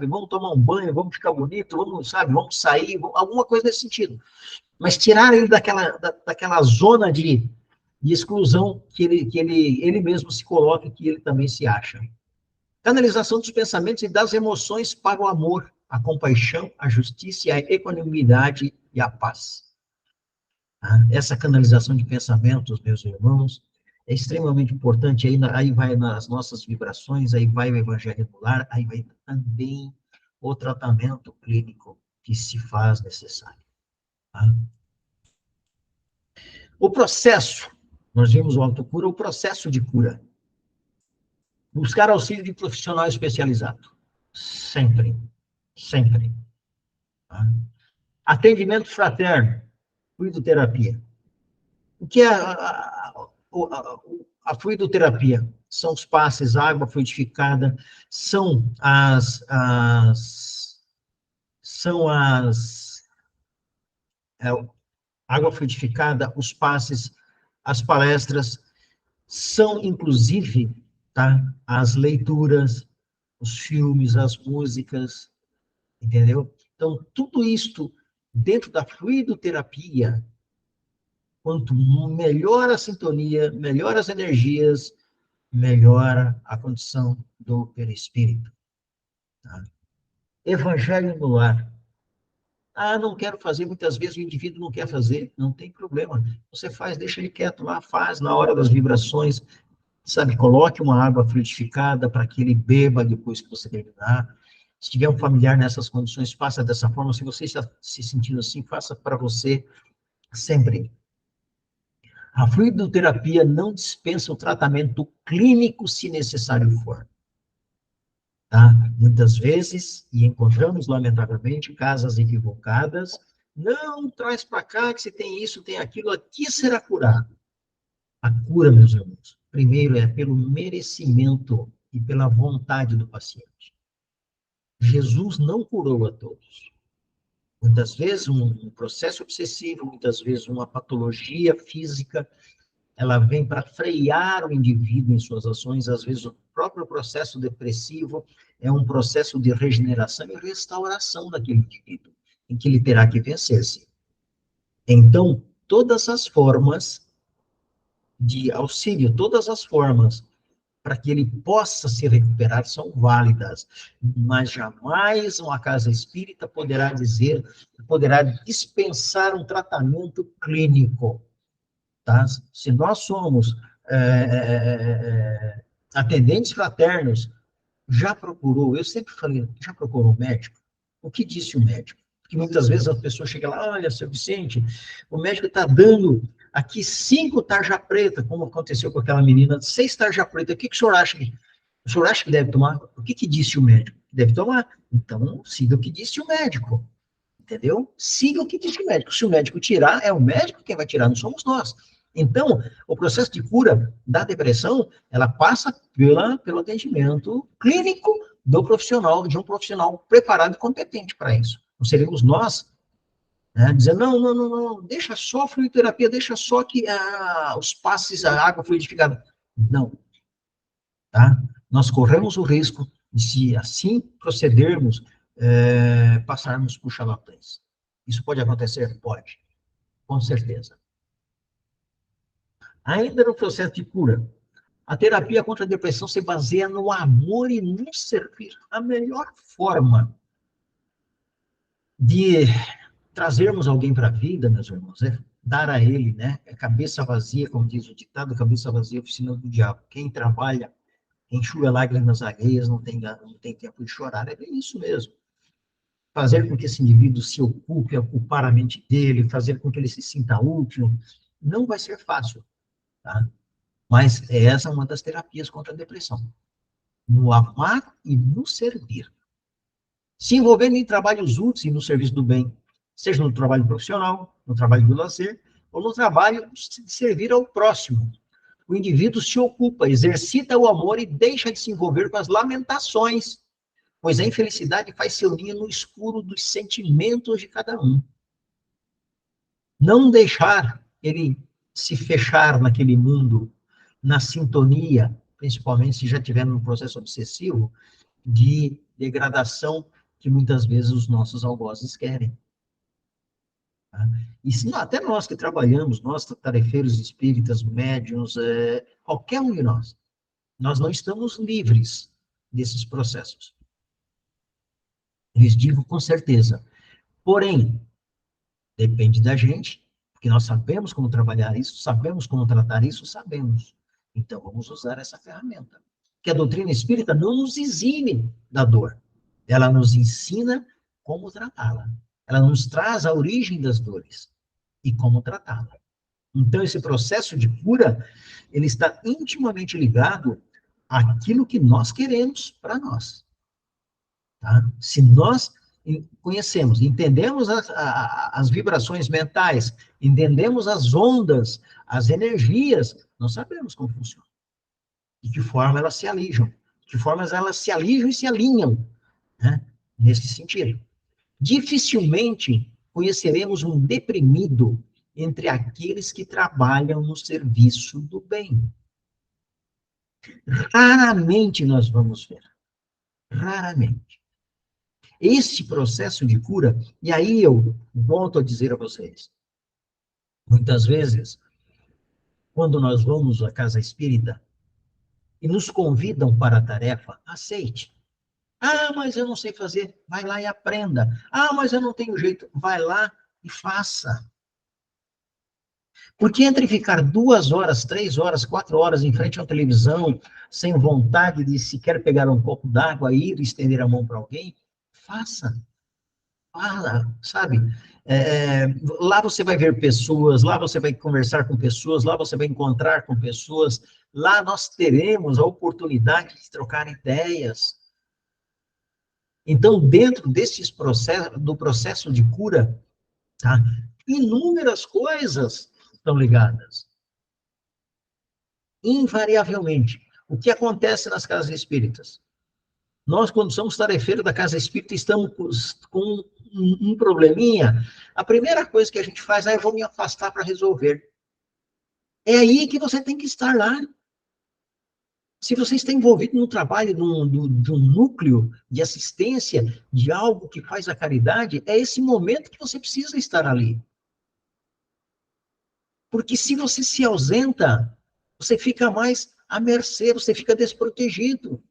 Speaker 1: vamos tomar um banho, vamos ficar bonito, vamos sair, alguma coisa nesse sentido. Mas tirar ele daquela zona de exclusão que ele mesmo se coloca, que ele também se acha. Canalização dos pensamentos e das emoções para o amor, a compaixão, a justiça, a equanimidade e a paz. Essa canalização de pensamentos, meus irmãos, é extremamente importante, aí vai nas nossas vibrações, aí vai o evangelho regular, aí vai também o tratamento clínico que se faz necessário. Tá? O processo, nós vimos o autocura, o processo de cura. Buscar auxílio de profissional especializado. Sempre. Sempre. Tá? Atendimento fraterno. Fluidoterapia. O que é a fluidoterapia? São os passes, água fluidificada, são é, água fluidificada, os passes, as palestras, são, inclusive, tá, as leituras, os filmes, as músicas, entendeu? Então, tudo isto, dentro da fluidoterapia, quanto melhor a sintonia, melhor as energias, melhora a condição do perispírito. Tá? Evangelho no lar. Ah, não quero fazer, muitas vezes o indivíduo não quer fazer, não tem problema. Você faz, deixa ele quieto lá, faz na hora das vibrações, sabe? Coloque uma água fluidificada para que ele beba depois que você terminar. Se tiver um familiar nessas condições, faça dessa forma. Se você está se sentindo assim, faça para você sempre. A fluidoterapia não dispensa o tratamento clínico se necessário for. Tá? Muitas vezes, e encontramos, lamentavelmente, casas equivocadas, não, traz para cá que você tem isso, tem aquilo, aqui será curado. A cura, meus irmãos, primeiro é pelo merecimento e pela vontade do paciente. Jesus não curou a todos. Muitas vezes um processo obsessivo, muitas vezes uma patologia física, ela vem para frear o indivíduo em suas ações, às vezes o próprio processo depressivo é um processo de regeneração e restauração daquele indivíduo, em que ele terá que vencer-se. Então, todas as formas de auxílio, todas as formas para que ele possa se recuperar são válidas, mas jamais uma casa espírita poderá dispensar um tratamento clínico. Tá? Se nós somos atendentes fraternos, já procurou, eu sempre falei, já procurou um médico? O que disse o médico? Porque muitas vezes a pessoa chega lá, olha, seu Vicente, o médico está dando aqui 5 tarja preta, como aconteceu com aquela menina, 6 tarja preta, o que o senhor acha? O senhor acha que deve tomar? O que disse o médico? Deve tomar. Então, siga o que disse o médico. Entendeu? Siga o que disse o médico. Se o médico tirar, é o médico quem vai tirar, não somos nós. Então, o processo de cura da depressão, ela passa pelo atendimento clínico do profissional, de um profissional preparado e competente para isso. Não seremos nós, né, dizendo, não, deixa só a fluidoterapia, deixa só que os passes, a água fluidificada. Não. Tá? Nós corremos o risco de, se assim procedermos, passarmos por charlatães. Isso pode acontecer? Pode, com certeza. Ainda no processo de cura, a terapia contra a depressão se baseia no amor e no servir. A melhor forma de trazermos alguém para a vida, meus irmãos, é dar a ele, né? É cabeça vazia, como diz o ditado, cabeça vazia, oficina do diabo. Quem trabalha, enxuga lágrimas alheias, não tem tempo de chorar. É bem isso mesmo. Fazer com que esse indivíduo se ocupe, ocupar a mente dele, fazer com que ele se sinta útil, não vai ser fácil, tá? Mas essa é uma das terapias contra a depressão. No amar e no servir. Se envolvendo em trabalhos úteis e no serviço do bem, seja no trabalho profissional, no trabalho do lazer, ou no trabalho de servir ao próximo. O indivíduo se ocupa, exercita o amor e deixa de se envolver com as lamentações, pois a infelicidade faz seu ninho no escuro dos sentimentos de cada um. Não deixar ele se fechar naquele mundo, na sintonia, principalmente se já estiver num processo obsessivo, de degradação que muitas vezes os nossos algozes querem. Tá? E se, até nós que trabalhamos, nós tarefeiros espíritas, médiuns, qualquer um de nós não estamos livres desses processos. Lhes digo com certeza. Porém, depende da gente, porque nós sabemos como trabalhar isso, sabemos como tratar isso, sabemos. Então, vamos usar essa ferramenta. Que a doutrina espírita não nos exime da dor. Ela nos ensina como tratá-la. Ela nos traz a origem das dores e como tratá-la. Então, esse processo de cura, ele está intimamente ligado àquilo que nós queremos para nós. Tá? Se nós conhecemos, entendemos as vibrações mentais, entendemos as ondas, as energias, nós sabemos como funciona. De que forma elas se alijam, de que forma elas se alijam e se alinham, né? Nesse sentido. Dificilmente conheceremos um deprimido entre aqueles que trabalham no serviço do bem. Raramente nós vamos ver. Raramente. Esse processo de cura, e aí eu volto a dizer a vocês, muitas vezes, quando nós vamos à casa espírita e nos convidam para a tarefa, aceite. Ah, mas eu não sei fazer. Vai lá e aprenda. Ah, mas eu não tenho jeito. Vai lá e faça. Porque entre ficar 2 horas, 3 horas, 4 horas em frente à televisão, sem vontade de sequer pegar um copo d'água, ir estender a mão para alguém, faça. Fala, sabe? Lá você vai ver pessoas, lá você vai conversar com pessoas, lá você vai encontrar com pessoas, lá nós teremos a oportunidade de trocar ideias. Então, dentro desses processos, do processo de cura, tá? Inúmeras coisas estão ligadas. Invariavelmente. O que acontece nas casas espíritas? Nós, quando somos tarefeiros da casa espírita, estamos com um probleminha, a primeira coisa que a gente faz é: eu vou me afastar para resolver. É aí que você tem que estar lá. Se você está envolvido no trabalho de um núcleo de assistência, de algo que faz a caridade, é esse momento que você precisa estar ali. Porque se você se ausenta, você fica mais à mercê, você fica desprotegido.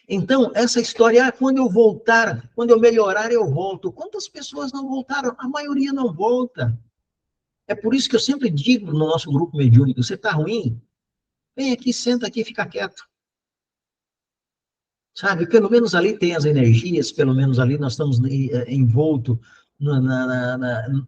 Speaker 1: Então, essa história, quando eu voltar, quando eu melhorar, eu volto. Quantas pessoas não voltaram? A maioria não volta. É por isso que eu sempre digo no nosso grupo mediúnico: você está ruim? Vem aqui, senta aqui, fica quieto. Sabe, pelo menos ali tem as energias, pelo menos ali nós estamos envolto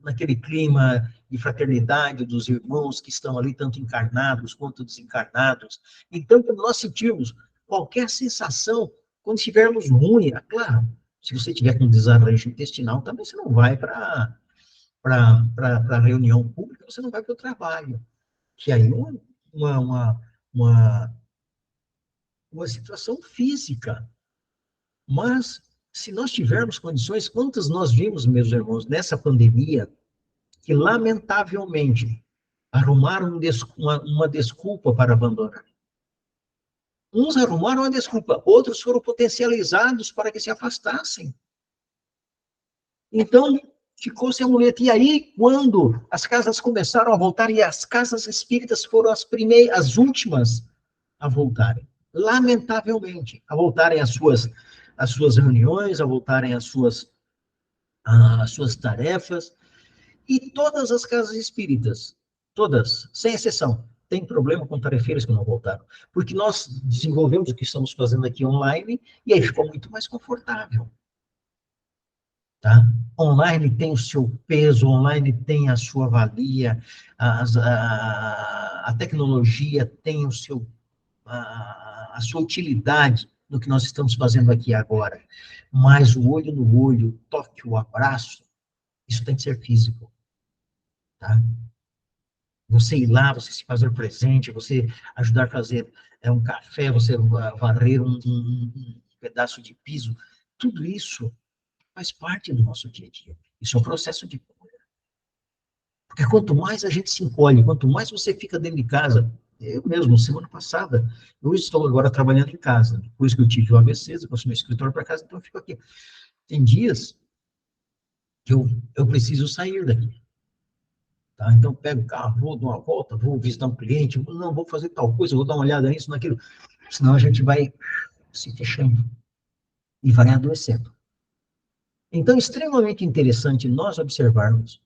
Speaker 1: naquele clima de fraternidade dos irmãos que estão ali, tanto encarnados quanto desencarnados. Então, quando nós sentirmos qualquer sensação, quando estivermos ruim, é claro, se você tiver com desarranjo intestinal, também você não vai para a reunião pública, você não vai para o trabalho. Que aí é uma situação física. Mas, se nós tivermos condições, quantas nós vimos, meus irmãos, nessa pandemia, que, lamentavelmente, arrumaram uma desculpa para abandonar. Uns arrumaram uma desculpa, outros foram potencializados para que se afastassem. Então, ficou-se a muleta. E aí, quando as casas começaram a voltar, e as casas espíritas foram as últimas a voltarem, lamentavelmente, a voltarem às suas reuniões, a voltarem às suas tarefas, e todas as casas espíritas, todas, sem exceção, têm problema com tarefeiros que não voltaram, porque nós desenvolvemos o que estamos fazendo aqui online, e aí ficou muito mais confortável. Tá? Online tem o seu peso, online tem a sua valia, a tecnologia tem a sua utilidade no que nós estamos fazendo aqui agora. Mas o olho no olho, o toque, o abraço, isso tem que ser físico. Tá? Você ir lá, você se fazer presente, você ajudar a fazer um café, você varrer um pedaço de piso, tudo isso faz parte do nosso dia a dia. Isso é um processo de cura. Porque quanto mais a gente se encolhe, quanto mais você fica dentro de casa, eu mesmo, semana passada, eu estou agora trabalhando em casa. Depois que eu tive o AVC, eu passei meu escritório para casa, então eu fico aqui. Tem dias que eu preciso sair daqui. Tá? Então, eu pego o carro, vou dar uma volta, vou visitar um cliente, não, vou fazer tal coisa, vou dar uma olhada nisso, naquilo. Senão a gente vai se fechando e vai adoecendo. Então, é extremamente interessante nós observarmos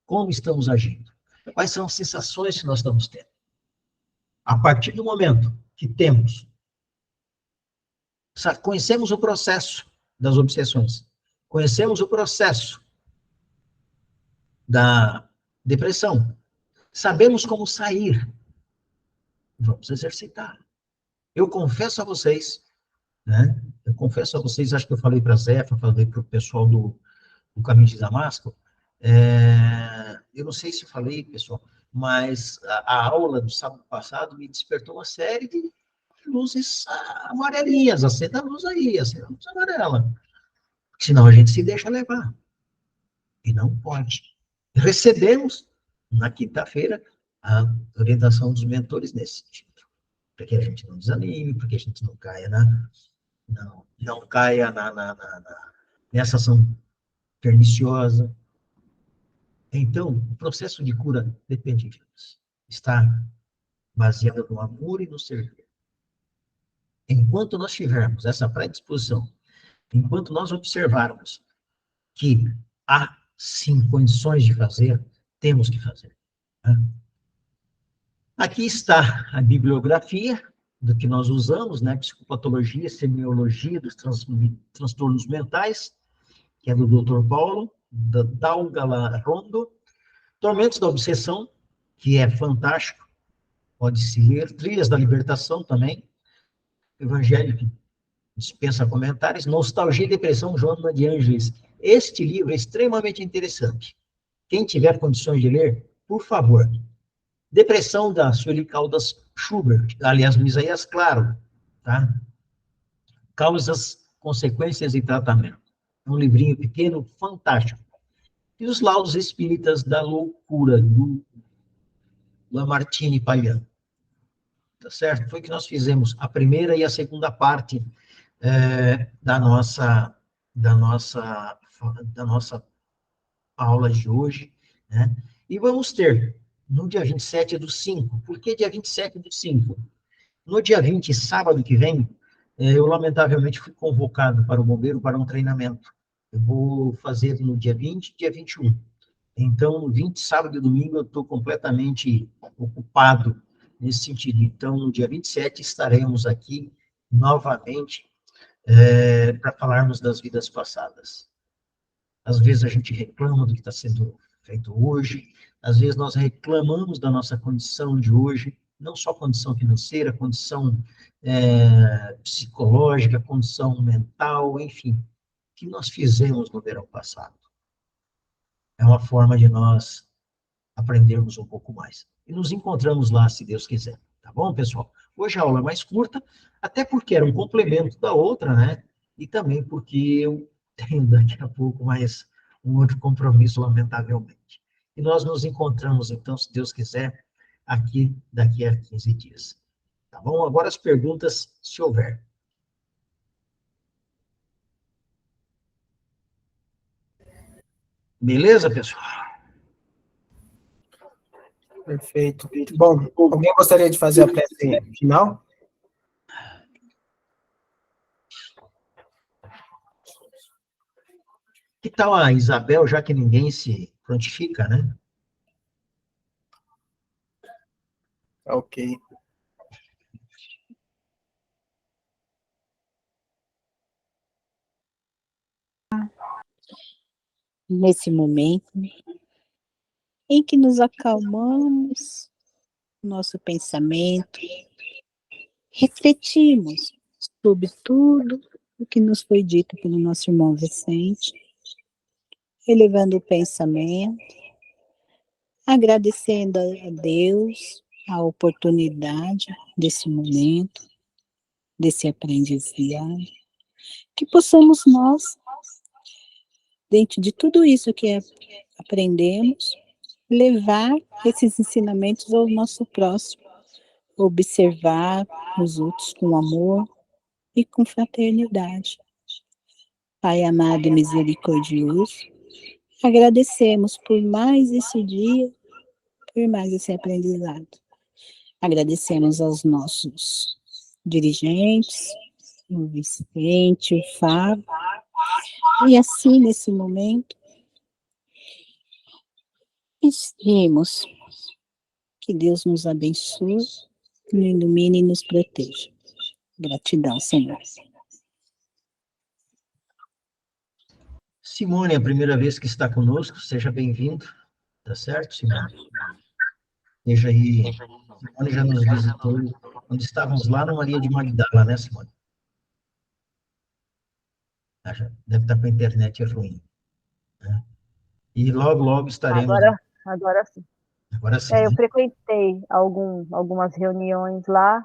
Speaker 1: como estamos agindo. Quais são as sensações que nós estamos tendo. A partir do momento que conhecemos o processo das obsessões, conhecemos o processo da depressão, sabemos como sair, vamos exercitar. Eu confesso a vocês, né? Eu confesso a vocês, acho que eu falei para a Zefa, falei para o pessoal do Caminho de Damasco, eu não sei se falei, pessoal, mas a aula do sábado passado me despertou uma série de luzes amarelinhas, acenda a luz aí, acenda a luz amarela. Senão a gente se deixa levar. E não pode. Recebemos, na quinta-feira, a orientação dos mentores nesse sentido. Para que a gente não desanime, para que a gente não caia nessa ação perniciosa. Então, o processo de cura depende de nós. Está baseado no amor e no servir. Enquanto nós tivermos essa predisposição, enquanto nós observarmos que há, sim, condições de fazer, temos que fazer. Né? Aqui está a bibliografia do que nós usamos, né? Psicopatologia, semiologia dos transtornos mentais, que é do Dr. Paulo, da Dalgala Rondo, Tormentos da Obsessão, que é fantástico, pode-se ler, Trilhas da Libertação também, Evangelho, que dispensa comentários, Nostalgia e Depressão, Joana de Ângeles. Este livro é extremamente interessante. Quem tiver condições de ler, por favor. Depressão, da Sueli Caldas Schubert, aliás, Isaías Claro, tá? Causas, Consequências e Tratamento. É um livrinho pequeno, fantástico. E os Laudos Espíritas da Loucura, do Lamartine Pagliano. Tá certo? Foi que nós fizemos a primeira e a segunda parte da nossa aula de hoje, né? E vamos ter, no dia 27/5, por que dia 27/5? No dia 20, sábado que vem, eu lamentavelmente fui convocado para o Bombeiro para um treinamento. Eu vou fazer no dia 20 e dia 21. Então, no 20, sábado e domingo, eu estou completamente ocupado nesse sentido. Então, no dia 27, estaremos aqui novamente para falarmos das vidas passadas. Às vezes a gente reclama do que está sendo feito hoje, às vezes nós reclamamos da nossa condição de hoje, não só condição financeira, condição psicológica, condição mental, enfim, o que nós fizemos no verão passado. É uma forma de nós aprendermos um pouco mais. E nos encontramos lá, se Deus quiser. Tá bom, pessoal? Hoje a aula é mais curta, até porque era um complemento da outra, né? E também porque eu tenho daqui a pouco mais um outro compromisso, lamentavelmente. E nós nos encontramos, então, se Deus quiser, aqui daqui a 15 dias. Tá bom? Agora as perguntas, se houver. Beleza, pessoal?
Speaker 2: Perfeito. Bom, alguém gostaria de fazer a prece final?
Speaker 1: Que tal a Isabel, já que ninguém se prontifica, né?
Speaker 2: Ok.
Speaker 3: Nesse momento em que nos acalmamos, nosso pensamento, refletimos sobre tudo o que nos foi dito pelo nosso irmão Vicente, elevando o pensamento, agradecendo a Deus a oportunidade desse momento, desse aprendizado, que possamos nós, dentro de tudo isso que aprendemos, levar esses ensinamentos ao nosso próximo, observar os outros com amor e com fraternidade. Pai amado e misericordioso, agradecemos por mais esse dia, por mais esse aprendizado. Agradecemos aos nossos dirigentes, o Vicente, o Fábio, e assim, nesse momento, pedimos que Deus nos abençoe, nos ilumine e nos proteja. Gratidão, Senhor.
Speaker 1: Simone, é a primeira vez que está conosco, seja bem-vindo. Tá certo, Simone? Seja aí. Simone já nos visitou quando estávamos lá no Maria de Magdala, né, Simone? Deve estar com a internet ruim. Né? E logo, logo estaremos.
Speaker 4: Agora sim.
Speaker 1: Agora sim.
Speaker 4: Eu frequentei algumas reuniões lá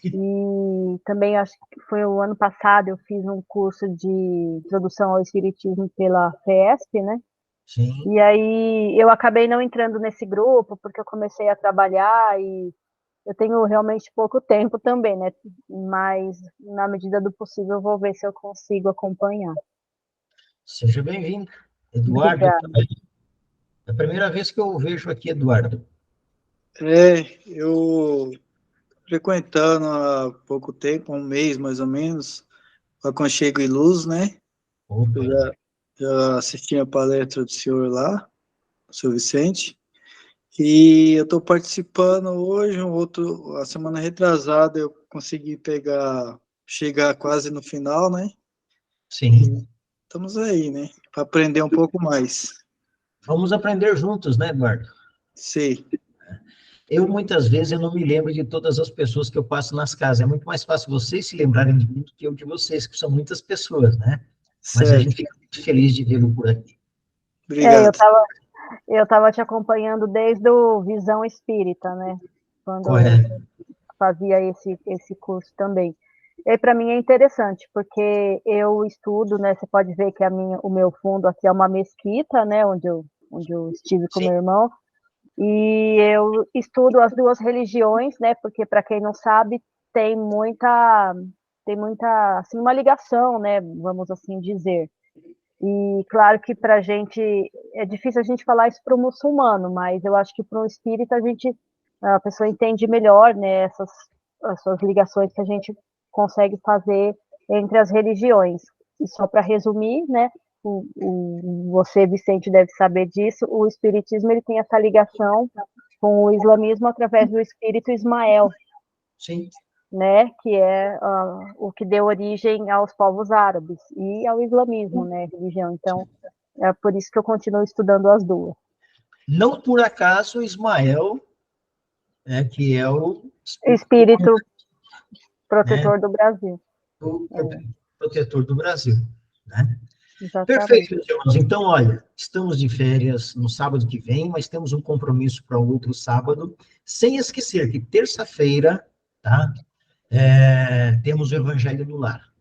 Speaker 4: e também acho que foi o ano passado eu fiz um curso de introdução ao espiritismo pela FESP, né?
Speaker 1: Sim.
Speaker 4: E aí eu acabei não entrando nesse grupo porque eu comecei a trabalhar e eu tenho realmente pouco tempo também, né? Mas na medida do possível eu vou ver se eu consigo acompanhar.
Speaker 1: Seja bem-vindo, Eduardo.
Speaker 4: Obrigada.
Speaker 1: É a primeira vez que eu vejo aqui, Eduardo.
Speaker 5: Eu frequentando há pouco tempo, um mês mais ou menos, o Aconchego e Luz, né?
Speaker 1: Opa.
Speaker 5: Eu já assisti a palestra do senhor lá, o senhor Vicente, e eu estou participando hoje, a semana retrasada eu consegui chegar quase no final, né?
Speaker 1: Sim.
Speaker 5: Estamos aí, né? Para aprender um pouco mais.
Speaker 1: Vamos aprender juntos, né, Eduardo?
Speaker 5: Sim.
Speaker 1: Muitas vezes, eu não me lembro de todas as pessoas que eu passo nas casas. É muito mais fácil vocês se lembrarem de mim do que eu de vocês, que são muitas pessoas, né? Mas a gente fica muito feliz de vê-lo por aqui.
Speaker 5: Obrigado.
Speaker 4: Eu estava te acompanhando desde o Visão Espírita, né? Quando
Speaker 1: Correto.
Speaker 4: eu fazia esse curso também. E para mim é interessante, porque eu estudo, né? Você pode ver que o meu fundo aqui é uma mesquita, né? Onde eu estive com meu irmão. E eu estudo as duas religiões, né? Porque para quem não sabe, tem muita assim, uma ligação, né? Vamos assim dizer. E claro que para a gente é difícil a gente falar isso para o muçulmano, mas eu acho que para um espírita a pessoa entende melhor, né? Essas ligações que a gente consegue fazer entre as religiões. E só para resumir, né? Você, Vicente, deve saber disso. O espiritismo ele tem essa ligação com o islamismo através do espírito Ismael.
Speaker 1: Sim.
Speaker 4: Né, que é o que deu origem aos povos árabes e ao islamismo, né, religião. Então, é por isso que eu continuo estudando as duas.
Speaker 1: Não por acaso, Ismael, que é o
Speaker 4: espírito protetor do Brasil.
Speaker 1: O protetor do Brasil, né?
Speaker 4: Exatamente.
Speaker 1: Perfeito, meus irmãos. Então, olha, estamos de férias no sábado que vem, mas temos um compromisso para o outro sábado, sem esquecer que terça-feira, tá? Temos o Evangelho no Lar.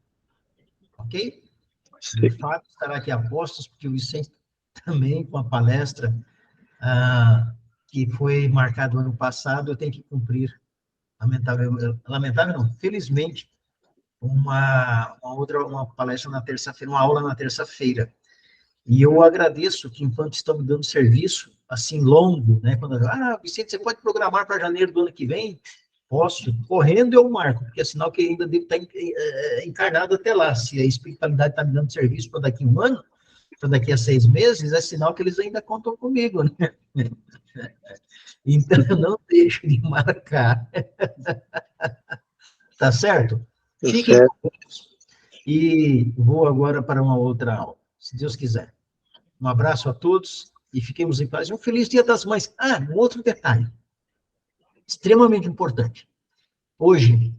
Speaker 1: Ok? O Fábio estará aqui a postos, porque o Vicente também, com a palestra que foi marcada ano passado, eu tenho que cumprir, lamentável não, felizmente, uma palestra na terça-feira, uma aula na terça-feira. E eu agradeço que, enquanto estão me dando serviço, assim, longo, né? Quando Vicente, você pode programar para janeiro do ano que vem? Posso. Correndo eu marco, porque é sinal que ainda devo estar encarnado até lá. Se a espiritualidade está me dando serviço para daqui a um ano, para daqui a 6 meses, é sinal que eles ainda contam comigo, né? Então, eu não deixo de marcar. Tá certo? Fiquem com Deus. E vou agora para uma outra aula, se Deus quiser. Um abraço a todos e fiquemos em paz. Um feliz Dia das Mães. Um outro detalhe, extremamente importante. Hoje,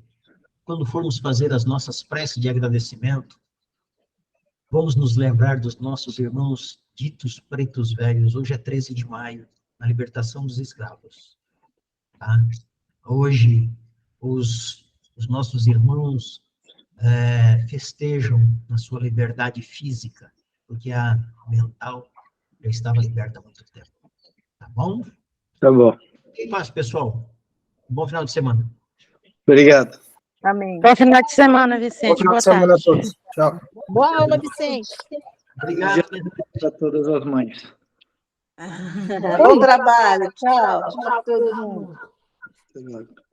Speaker 1: quando formos fazer as nossas preces de agradecimento, vamos nos lembrar dos nossos irmãos ditos pretos velhos. Hoje é 13 de maio, a libertação dos escravos. Tá? Hoje, os nossos irmãos festejam na sua liberdade física, porque a mental já estava liberta há muito tempo. Tá bom?
Speaker 5: Tá bom.
Speaker 1: Em paz, pessoal. Bom final de semana.
Speaker 5: Obrigado.
Speaker 4: Amém.
Speaker 6: Bom final de semana, Vicente.
Speaker 2: Boa semana a todos. Tchau.
Speaker 6: Boa aula, Vicente.
Speaker 1: Obrigado.
Speaker 5: Para todas as mães.
Speaker 6: Bom trabalho. Tchau. Tchau a todo mundo.
Speaker 5: Obrigado.